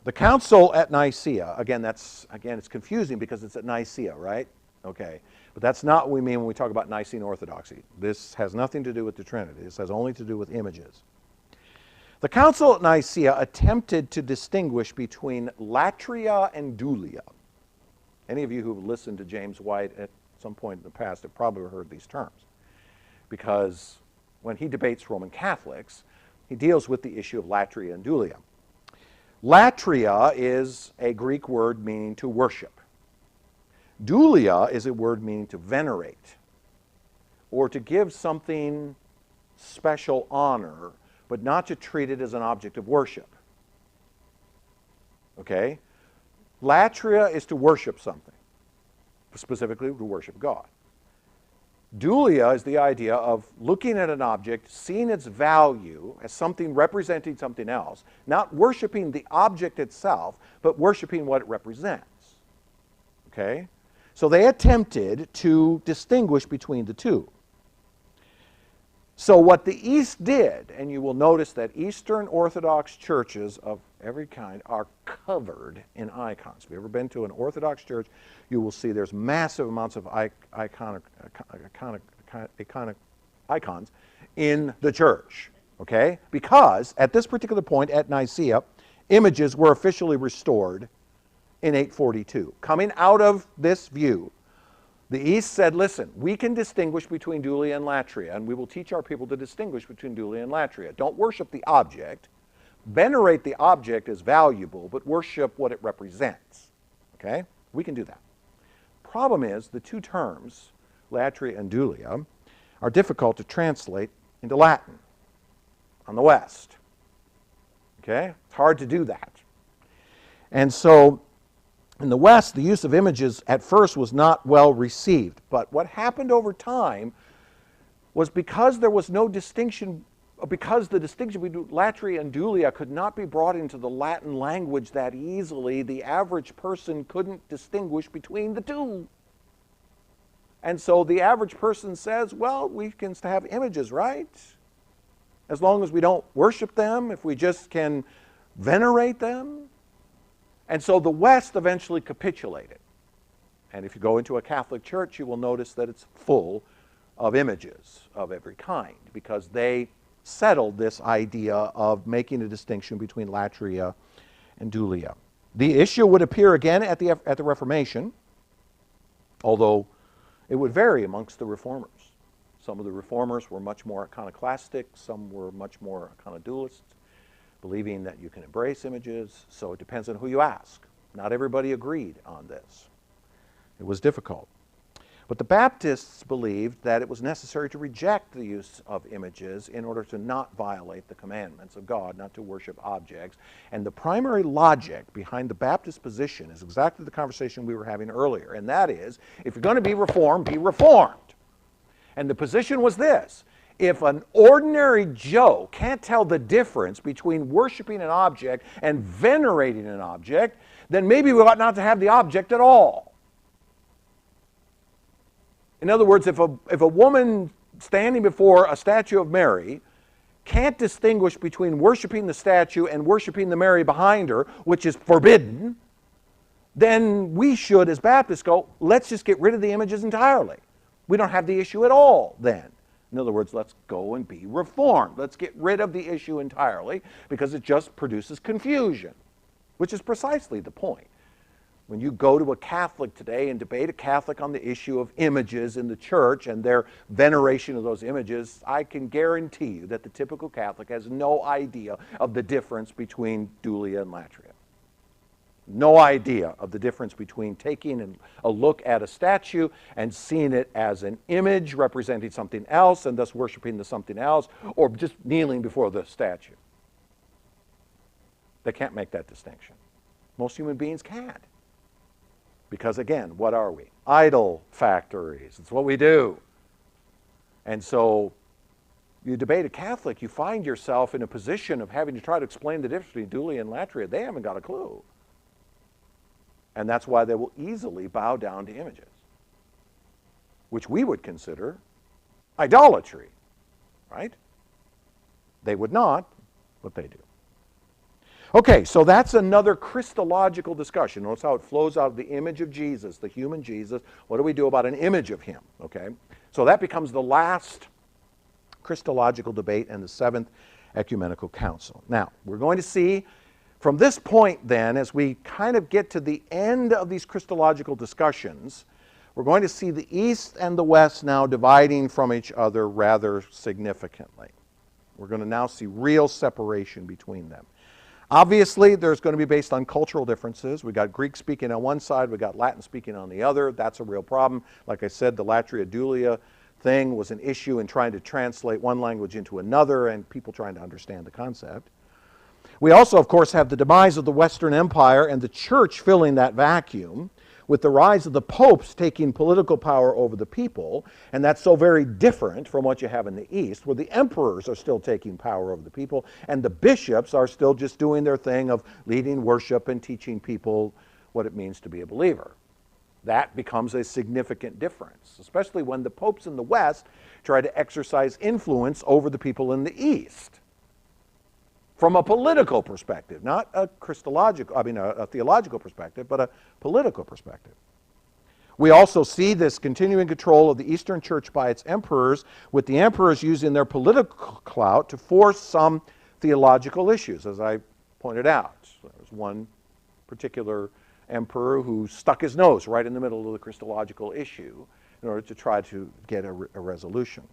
The council at Nicaea, again, it's confusing because it's at Nicaea, right? Okay, but that's not what we mean when we talk about Nicene orthodoxy. This has nothing to do with the Trinity. This has only to do with images. The council at Nicaea attempted to distinguish between latria and dulia. Any of you who've listened to James White at some point in the past have probably heard these terms, because when he debates Roman Catholics, he deals with the issue of latria and dulia. Latria is a Greek word meaning to worship. Dulia is a word meaning to venerate, or to give something special honor, but not to treat it as an object of worship. Okay? Latria is to worship something, specifically to worship God. Dulia is the idea of looking at an object, seeing its value as something representing something else, not worshiping the object itself, but worshiping what it represents. Okay? So they attempted to distinguish between the two. So what the East did, and you will notice that Eastern Orthodox churches of every kind are covered in icons. If you've ever been to an Orthodox church, you will see there's massive amounts of icons in the church. Okay? Because at this particular point at Nicaea, images were officially restored in 842. Coming out of this view, the East said, listen, we can distinguish between dulia and latria, and we will teach our people to distinguish between dulia and latria. Don't worship the object. Venerate the object as valuable, but worship what it represents. Okay? We can do that. Problem is, the two terms, latria and dulia, are difficult to translate into Latin on the West. Okay? It's hard to do that. And so, in the West, the use of images at first was not well received. But what happened over time was because there was no distinction, because the distinction between latria and dulia could not be brought into the Latin language that easily, the average person couldn't distinguish between the two. And so the average person says, well, we can have images, right? As long as we don't worship them, if we just can venerate them. And so the West eventually capitulated. And if you go into a Catholic church, you will notice that it's full of images of every kind, because they settled this idea of making a distinction between latria and dulia. The issue would appear again at the Reformation, although it would vary amongst the reformers. Some of the reformers were much more iconoclastic, some were much more iconodualist, believing that you can embrace images, so it depends on who you ask. Not everybody agreed on this. It was difficult. But the Baptists believed that it was necessary to reject the use of images in order to not violate the commandments of God, not to worship objects. And the primary logic behind the Baptist position is exactly the conversation we were having earlier, and that is, if you're going to be reformed, be reformed. And the position was this: if an ordinary Joe can't tell the difference between worshiping an object and venerating an object, then maybe we ought not to have the object at all. In other words, if a woman standing before a statue of Mary can't distinguish between worshiping the statue and worshiping the Mary behind her, which is forbidden, then we should, as Baptists, go, let's just get rid of the images entirely. We don't have the issue at all then. In other words, let's go and be reformed. Let's get rid of the issue entirely because it just produces confusion, which is precisely the point. When you go to a Catholic today and debate a Catholic on the issue of images in the church and their veneration of those images, I can guarantee you that the typical Catholic has no idea of the difference between dulia and latria. No idea of the difference between taking a look at a statue and seeing it as an image representing something else and thus worshiping the something else, or just kneeling before the statue. They can't make that distinction. Most human beings can't. Because again, what are we? Idol factories. It's what we do. And so you debate a Catholic, you find yourself in a position of having to try to explain the difference between dulia and latria. They haven't got a clue. And that's why they will easily bow down to images, which we would consider idolatry, right? They would not, but they do. Okay, so that's another Christological discussion. Notice how it flows out of the image of Jesus, the human Jesus. What do we do about an image of him? Okay, so that becomes the last Christological debate and the seventh ecumenical council. Now, we're going to see from this point then, as we kind of get to the end of these Christological discussions, we're going to see the East and the West now dividing from each other rather significantly. We're going to now see real separation between them. Obviously, there's going to be based on cultural differences. We got Greek speaking on one side, we got Latin speaking on the other. That's a real problem. Like I said, the latria dulia thing was an issue in trying to translate one language into another and people trying to understand the concept. We also, of course, have the demise of the Western Empire and the church filling that vacuum, with the rise of the popes taking political power over the people, and that's so very different from what you have in the East, where the emperors are still taking power over the people, and the bishops are still just doing their thing of leading worship and teaching people what it means to be a believer. That becomes a significant difference, especially when the popes in the West try to exercise influence over the people in the East. From a political perspective, not a a theological perspective, but a political perspective. We also see this continuing control of the Eastern Church by its emperors, with the emperors using their political clout to force some theological issues, as I pointed out. So there's one particular emperor who stuck his nose right in the middle of the Christological issue in order to try to get a resolution.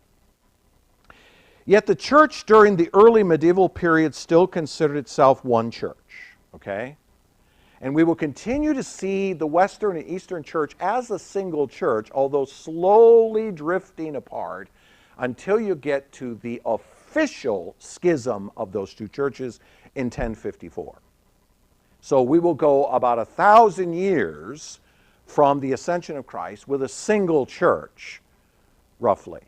Yet the church during the early medieval period still considered itself one church, okay? And we will continue to see the Western and Eastern church as a single church, although slowly drifting apart until you get to the official schism of those two churches in 1054. So we will go about 1,000 years from the ascension of Christ with a single church, roughly.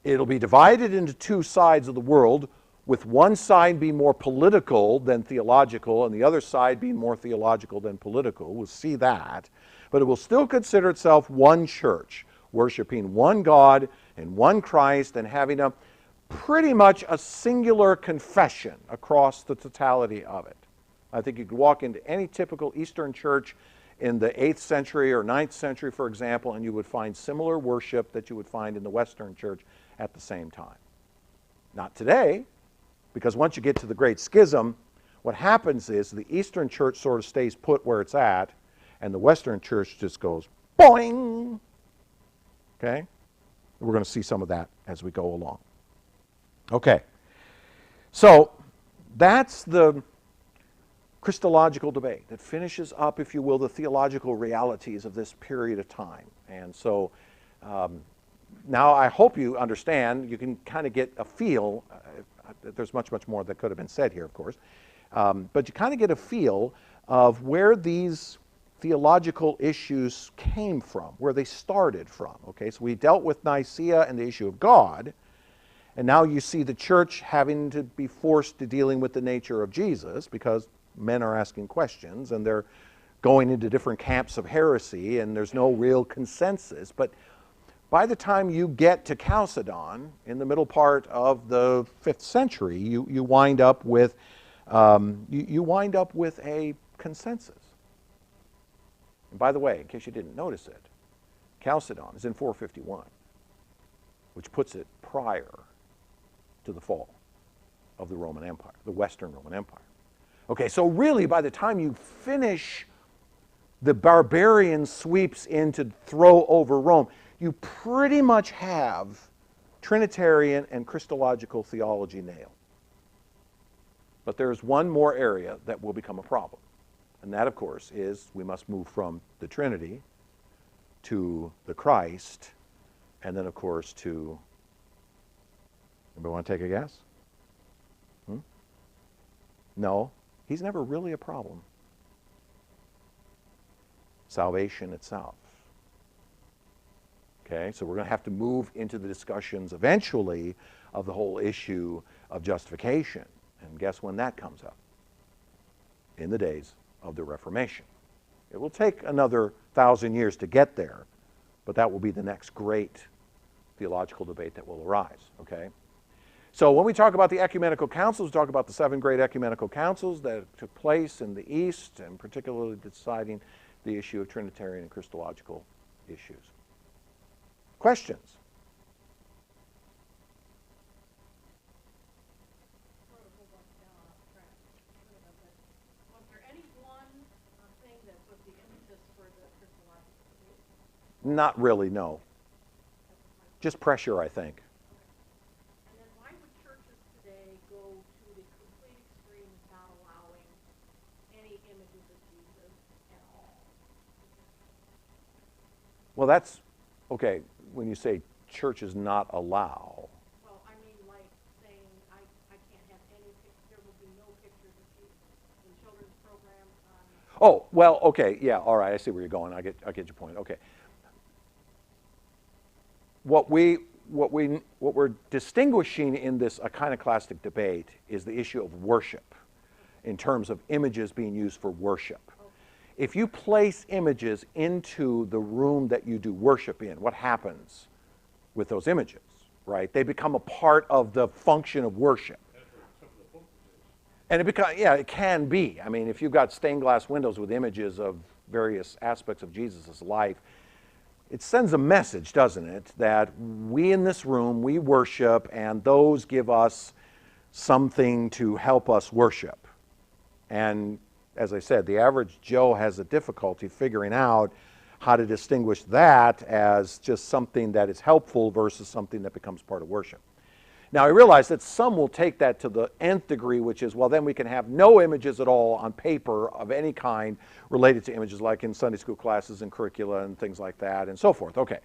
It'll be divided into two sides of the world, with one side being more political than theological and the other side being more theological than political. We'll see that. But it will still consider itself one church, worshiping one God and one Christ and having a pretty much a singular confession across the totality of it. I think you could walk into any typical Eastern church in the 8th century or 9th century, for example, and you would find similar worship that you would find in the Western church at the same time. Not today, because once you get to the Great Schism, what happens is the Eastern church sort of stays put where it's at, and the Western church just goes boing. Okay? We're going to see some of that as we go along. Okay, so that's the Christological debate that finishes up, if you will, the theological realities of this period of time. And so now I hope you understand, you can kind of get a feel, there's much, much more that could have been said here, of course, but you kind of get a feel of where these theological issues came from, where they started from. Okay, so we dealt with Nicaea and the issue of God, and now you see the church having to be forced to dealing with the nature of Jesus because men are asking questions and they're going into different camps of heresy and there's no real consensus. But by the time you get to Chalcedon, in the middle part of the 5th century, you wind up with a consensus. And by the way, in case you didn't notice it, Chalcedon is in 451, which puts it prior to the fall of the Roman Empire, the Western Roman Empire. Okay, so really by the time you finish the barbarian sweeps in to throw over Rome, you pretty much have Trinitarian and Christological theology nailed. But there's one more area that will become a problem. And that, of course, is we must move from the Trinity to the Christ, and then, of course, to... Anybody want to take a guess? No, he's never really a problem. Salvation itself. Okay, so we're going to have to move into the discussions eventually of the whole issue of justification. And guess when that comes up? In the days of the Reformation. It will take another 1,000 years to get there, but that will be the next great theological debate that will arise, okay? So when we talk about the ecumenical councils, we talk about the 7 great ecumenical councils that took place in the East, and particularly deciding the issue of Trinitarian and Christological issues. Questions? Not really, no. Just pressure, I think. And then why would churches today go to the complete extreme of not allowing any images of Jesus at all? Well, that's, okay, when you say churches not allow. Well, I mean, like saying I can't have any, there will be no pictures of Jesus in children's programs. Oh, well, okay, yeah, all right, I see where you're going. I get your point. Okay. What we're distinguishing in this iconoclastic debate is the issue of worship in terms of images being used for worship. If you place images into the room that you do worship in, what happens with those images, right? They become a part of the function of worship. And it can be. I mean, if you've got stained glass windows with images of various aspects of Jesus' life, it sends a message, doesn't it, that we in this room, we worship, and those give us something to help us worship. And as I said, the average Joe has a difficulty figuring out how to distinguish that as just something that is helpful versus something that becomes part of worship. Now, I realize that some will take that to the nth degree, which is, well, then we can have no images at all on paper of any kind related to images, like in Sunday school classes and curricula and things like that and so forth. Okay.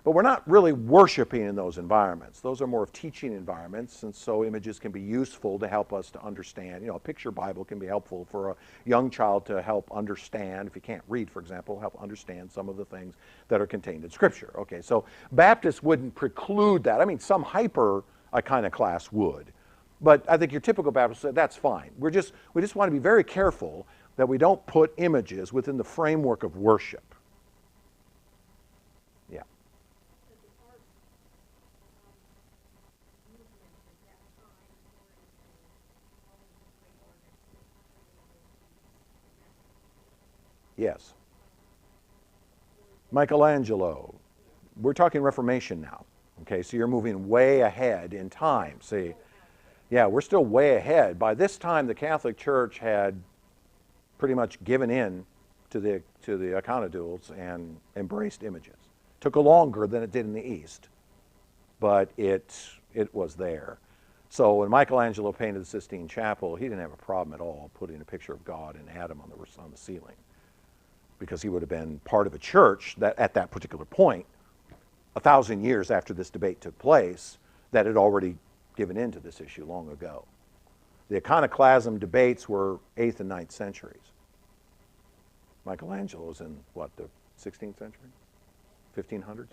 But we're not really worshiping in those environments. Those are more of teaching environments, and so images can be useful to help us to understand. You know, a picture Bible can be helpful for a young child to help understand, if you can't read, for example, help understand some of the things that are contained in Scripture. Okay, so Baptists wouldn't preclude that. I mean, some hyper iconoclasts would. But I think your typical Baptist said, that's fine. We just want to be very careful that we don't put images within the framework of worship. Yeah. Yes. Michelangelo. We're talking Reformation now. Okay, so you're moving way ahead in time. See, yeah, we're still way ahead. By this time, the Catholic Church had pretty much given in to the iconodules and embraced images. Took longer than it did in the East. but it was there. So when Michelangelo painted the Sistine Chapel, he didn't have a problem at all putting a picture of God and Adam on the ceiling, because he would have been part of a church that at that particular point, 1,000 years after this debate took place, that had already given in to this issue long ago. The iconoclasm debates were 8th and 9th centuries. Michelangelo was in, what, the 16th century? 1500s?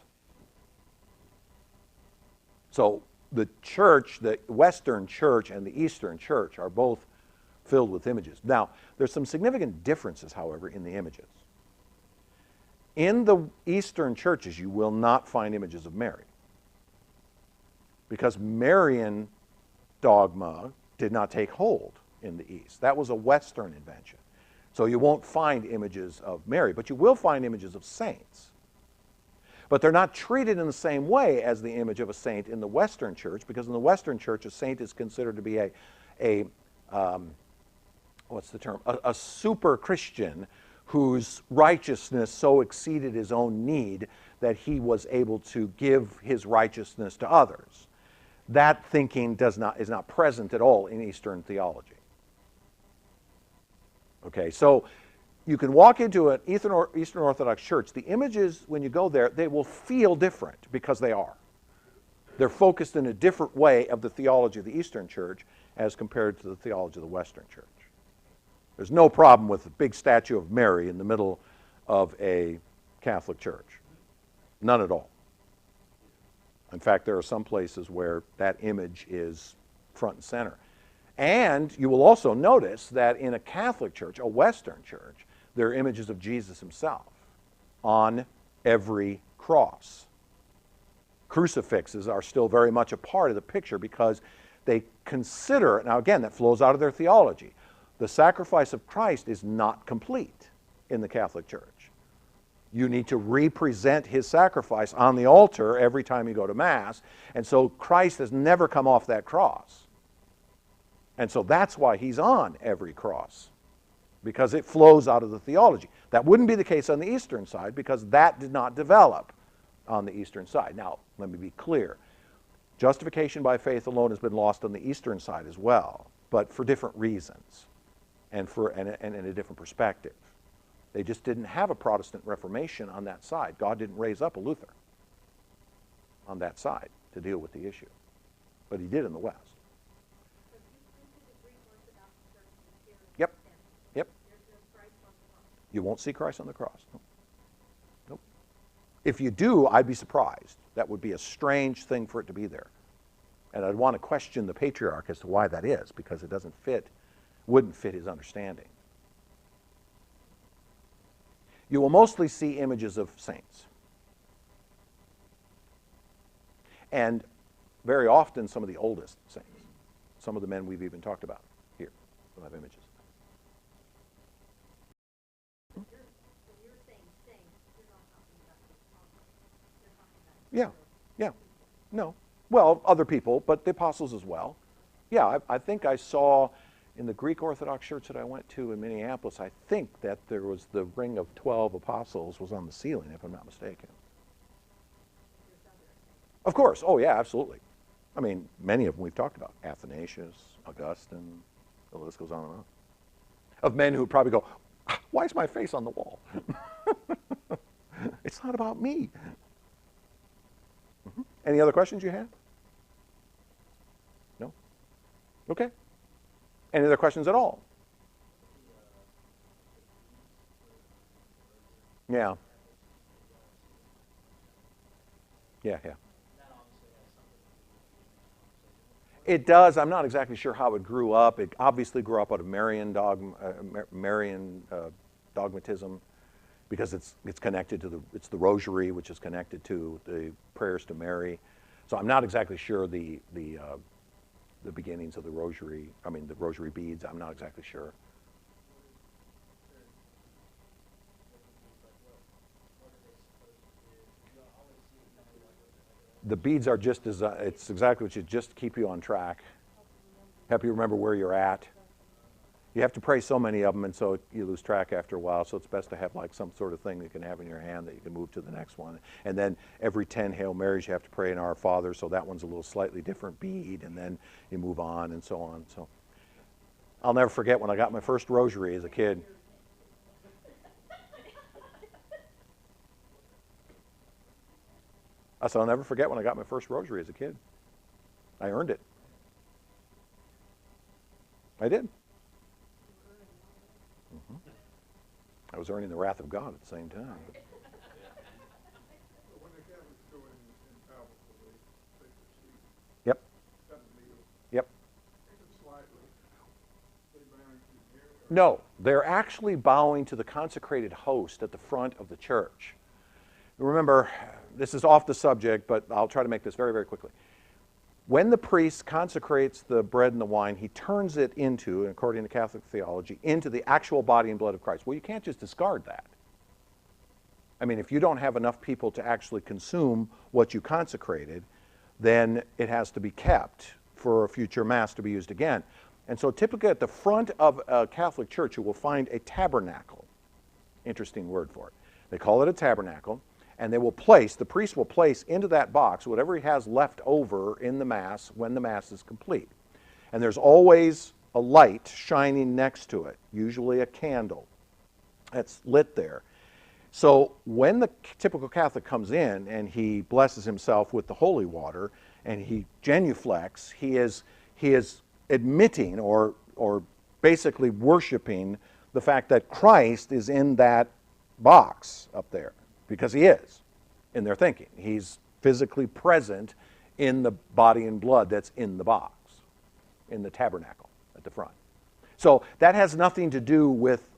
So the church, the Western church and the Eastern church are both filled with images. Now, there's some significant differences, however, in the images. In the Eastern churches, you will not find images of Mary, because Marian dogma did not take hold in the East. That was a Western invention. So you won't find images of Mary, but you will find images of saints. But they're not treated in the same way as the image of a saint in the Western church, because in the Western church, a saint is considered to be what's the term? A super Christian whose righteousness so exceeded his own need that he was able to give his righteousness to others. That thinking is not present at all in Eastern theology. Okay, so you can walk into an Eastern Orthodox church. The images, when you go there, they will feel different because they are. They're focused in a different way of the theology of the Eastern church as compared to the theology of the Western church. There's no problem with a big statue of Mary in the middle of a Catholic church. None at all. In fact, there are some places where that image is front and center. And you will also notice that in a Catholic church, a Western church, there are images of Jesus himself on every cross. Crucifixes are still very much a part of the picture because they consider, now again, that flows out of their theology. The sacrifice of Christ is not complete in the Catholic Church. You need to represent his sacrifice on the altar every time you go to Mass. And so Christ has never come off that cross. And so that's why he's on every cross, because it flows out of the theology. That wouldn't be the case on the Eastern side, because that did not develop on the Eastern side. Now, let me be clear. Justification by faith alone has been lost on the Eastern side as well, but for different reasons and in a different perspective. They just didn't have a Protestant Reformation on that side. God didn't raise up a Luther on that side to deal with the issue, but he did in the West. Yep. Yep. You won't see Christ on the cross. No. Nope. If you do, I'd be surprised. That would be a strange thing for it to be there. And I'd want to question the patriarch as to why that is, because it wouldn't fit his understanding. You will mostly see images of saints. And very often some of the oldest saints. Some of the men we've even talked about here will have images. Yeah, yeah, no. Well, other people, but the apostles as well. Yeah, I think I saw in the Greek Orthodox church that I went to in Minneapolis, I think that there was the ring of 12 apostles was on the ceiling, if I'm not mistaken. Of course. Oh, yeah, absolutely. I mean, many of them we've talked about. Athanasius, Augustine, the list goes on and on. Of men who probably go, why is my face on the wall? It's not about me. Mm-hmm. Any other questions you have? No? Okay. Any other questions at all? Yeah. Yeah, yeah. It does. I'm not exactly sure how it grew up. It obviously grew up out of Marian dogmatism, because it's connected to it's the Rosary, which is connected to the prayers to Mary. So I'm not exactly sure the beginnings of the Rosary. I mean, the Rosary beads. I'm not exactly sure. The beads are just as it's exactly what you just keep you on track, help you remember where you're at. You have to pray so many of them, and so you lose track after a while. So it's best to have like some sort of thing that you can have in your hand that you can move to the next one. And then every 10 Hail Marys, you have to pray an Our Father. So that one's a little slightly different bead, and then you move on and so on. So I'll never forget when I got my first rosary as a kid. I said, I'll never forget when I got my first rosary as a kid. I earned it. I did. I was earning the wrath of God at the same time. But when the Catholics go in power, they proceed. Yep. Cut the meal. Yep. Slightly. They bowing to here. No, they're actually bowing to the consecrated host at the front of the church. Remember, this is off the subject, but I'll try to make this very, very quickly. When the priest consecrates the bread and the wine, he turns it into, according to Catholic theology, into the actual body and blood of Christ. Well, you can't just discard that. I mean, if you don't have enough people to actually consume what you consecrated, then it has to be kept for a future Mass to be used again. And so typically at the front of a Catholic church, you will find a tabernacle. Interesting word for it. They call it a tabernacle. And they will place, the priest will place into that box whatever he has left over in the Mass when the Mass is complete. And there's always a light shining next to it, usually a candle that's lit there. So when the typical Catholic comes in and he blesses himself with the holy water and he genuflects, he is admitting or basically worshiping the fact that Christ is in that box up there. Because he is in their thinking. He's physically present in the body and blood that's in the box, in the tabernacle at the front. So that has nothing to do with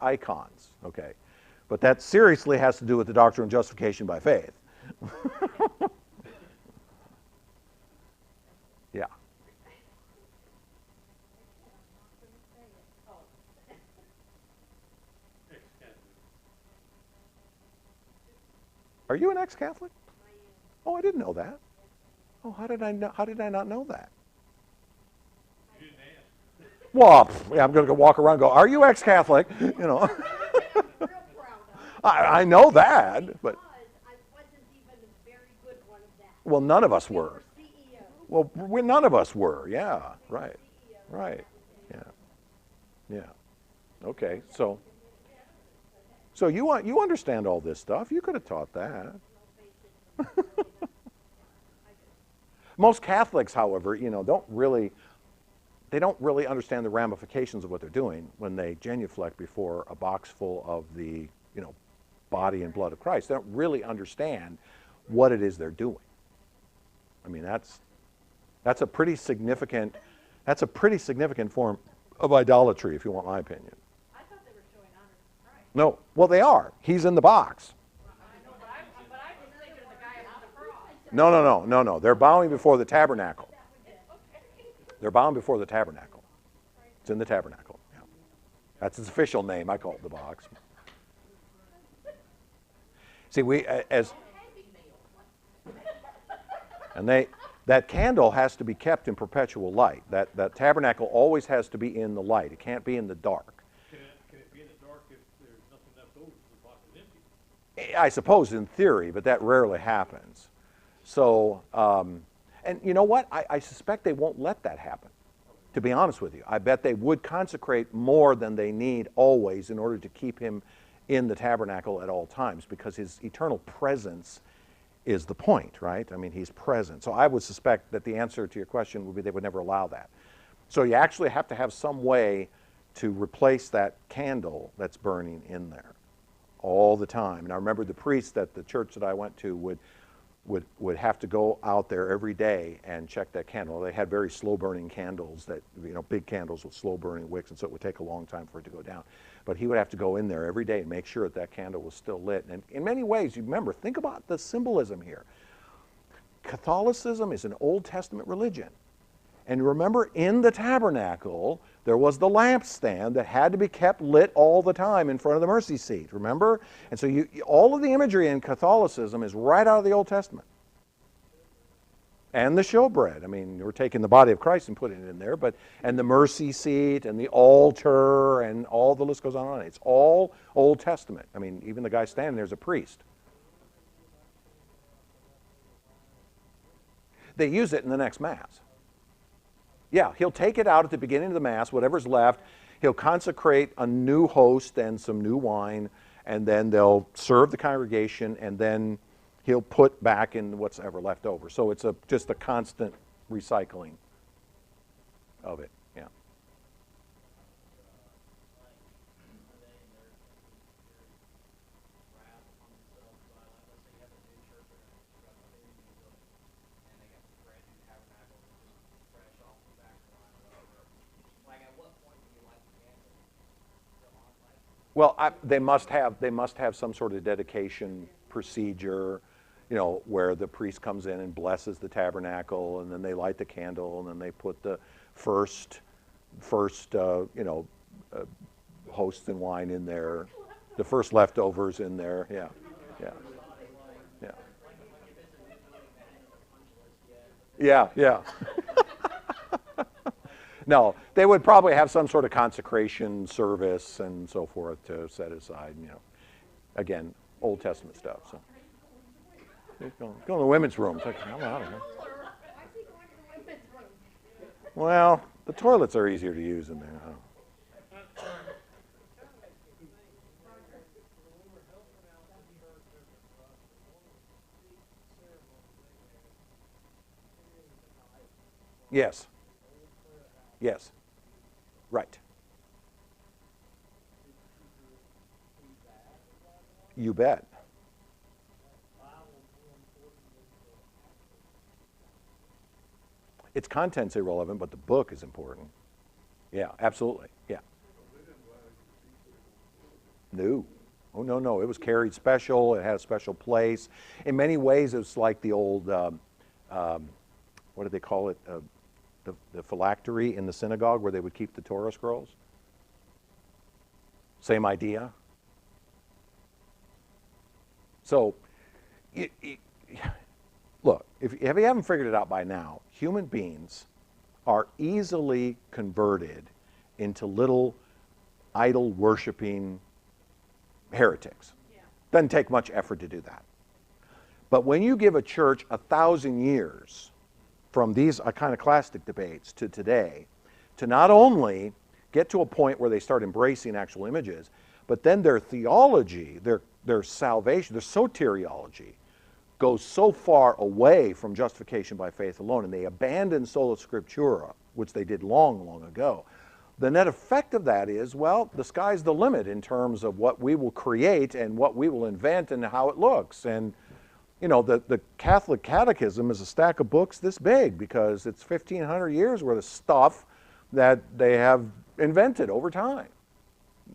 icons, okay? But that seriously has to do with the doctrine of justification by faith. Yeah. Are you an ex-Catholic? Oh, I didn't know that. Oh, how did I not know that? You didn't ask. Well, yeah, I'm going to go walk around and go, are you ex-Catholic? You know. Real proud of it. I know that, but Because I wasn't even a very good one of that. well, none of us We were. CEO. Well, none of us were. Yeah, right. CEO. Right. Yeah. Yeah. Okay. So you understand all this stuff. You could have taught that. Most Catholics, however, don't really understand the ramifications of what they're doing when they genuflect before a box full of the, body and blood of Christ. They don't really understand what it is they're doing. I mean, that's a pretty significant form of idolatry, if you want my opinion. I thought they were showing honor to Christ. No, well, they are. He's in the box. I know, but I was thinking of the guy on the cross. No. They're bowing before the tabernacle. They're bowing before the tabernacle. It's in the tabernacle. Yeah. That's its official name. I call it the box. See, that candle has to be kept in perpetual light. That tabernacle always has to be in the light. It can't be in the dark. Can it be in the dark if there's nothing left over because the box is empty? I suppose in theory, but that rarely happens. So, and you know what? I suspect they won't let that happen, to be honest with you. I bet they would consecrate more than they need always in order to keep him in the tabernacle at all times, because his eternal presence is the point, right? I mean, he's present. So I would suspect that the answer to your question would be they would never allow that. So you actually have to have some way to replace that candle that's burning in there all the time. And I remember the priest at the church that I went to would have to go out there every day and check that candle. They had very slow burning candles that, big candles with slow burning wicks, and so it would take a long time for it to go down. But he would have to go in there every day and make sure that candle was still lit. And in many ways, you remember, think about the symbolism here. Catholicism is an Old Testament religion. And remember, in the tabernacle, there was the lampstand that had to be kept lit all the time in front of the mercy seat, remember? And so all of the imagery in Catholicism is right out of the Old Testament. And the showbread. I mean, we're taking the body of Christ and putting it in there, and the mercy seat and the altar and all the list goes on. It's all Old Testament. I mean, even the guy standing there is a priest. They use it in the next Mass. Yeah, he'll take it out at the beginning of the Mass, whatever's left. He'll consecrate a new host and some new wine, and then they'll serve the congregation, and then he'll put back in what's ever left over. So it's just a constant recycling of it. Yeah. Well, they must have some sort of dedication procedure, where the priest comes in and blesses the tabernacle, and then they light the candle, and then they put the first hosts and wine in there, the first leftovers in there. Yeah, yeah, yeah, yeah, yeah. No, they would probably have some sort of consecration service and so forth to set aside, again, Old Testament stuff. So, go in the women's room. It's like, I'm out of here. Well, the toilets are easier to use in there. Yes. Yes. Right. You bet. Its content's irrelevant, but the book is important. Yeah, absolutely. Yeah. No. Oh, no. It was carried special. It had a special place. In many ways, it's like the old, what do they call it? The phylactery in the synagogue where they would keep the Torah scrolls. Same idea. So, look, if you haven't figured it out by now, human beings are easily converted into little idol worshiping heretics. Yeah. Doesn't take much effort to do that. But when you give a church 1,000 years from these iconoclastic debates to today, to not only get to a point where they start embracing actual images, but then their theology, their salvation, their soteriology, goes so far away from justification by faith alone, and they abandon sola scriptura, which they did long, long ago. The net effect of that is, well, the sky's the limit in terms of what we will create and what we will invent and how it looks. And the Catholic Catechism is a stack of books this big because it's 1,500 years worth of stuff that they have invented over time.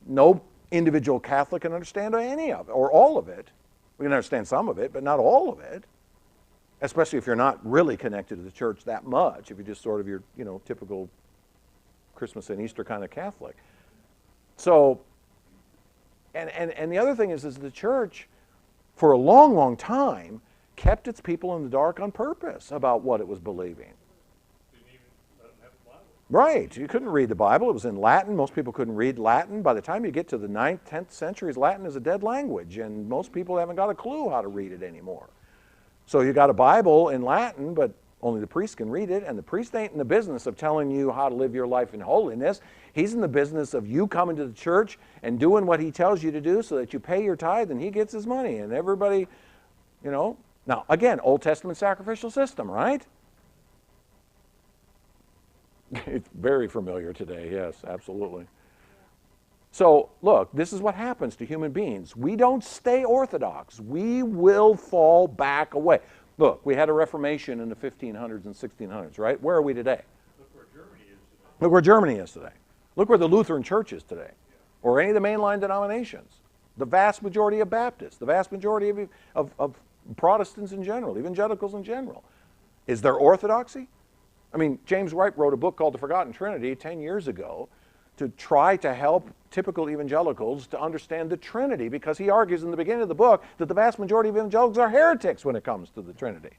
No individual Catholic can understand any of it, or all of it. We can understand some of it, but not all of it, especially if you're not really connected to the church that much, if you're just sort of your typical Christmas and Easter kind of Catholic. So, and the other thing is the church, for a long, long time, kept its people in the dark on purpose about what it was believing. Didn't even let them have the Bible. Right. You couldn't read the Bible. It was in Latin. Most people couldn't read Latin. By the time you get to the 9th, 10th centuries, Latin is a dead language, and most people haven't got a clue how to read it anymore. So you got a Bible in Latin, but only the priest can read it, and the priest ain't in the business of telling you how to live your life in holiness. He's in the business of you coming to the church and doing what he tells you to do so that you pay your tithe and he gets his money, and everybody, Now, again, Old Testament sacrificial system, right? It's very familiar today, yes, absolutely. So, look, this is what happens to human beings. We don't stay orthodox. We will fall back away. Look, we had a Reformation in the 1500s and 1600s, right? Where are we today? Look where Germany is today. Look where Germany is today. Look where the Lutheran Church is today, or any of the mainline denominations. The vast majority of Baptists, the vast majority of Protestants in general, evangelicals in general. Is there orthodoxy? I mean, James White wrote a book called The Forgotten Trinity 10 years ago to try to help typical evangelicals to understand the Trinity, because he argues in the beginning of the book that the vast majority of evangelicals are heretics when it comes to the Trinity.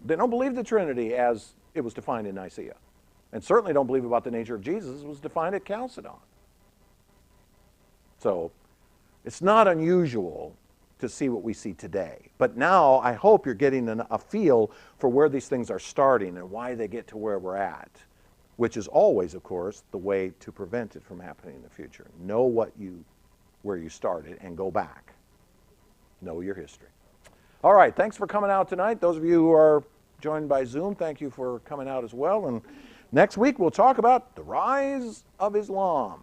They don't believe the Trinity as it was defined in Nicaea. And certainly don't believe about the nature of Jesus as it was defined at Chalcedon. So it's not unusual to see what we see today. But now I hope you're getting a feel for where these things are starting and why they get to where we're at, which is always, of course, the way to prevent it from happening in the future. Know where you started and go back. Know your history. All right, thanks for coming out tonight. Those of you who are joined by Zoom, thank you for coming out as well. And next week we'll talk about the rise of Islam.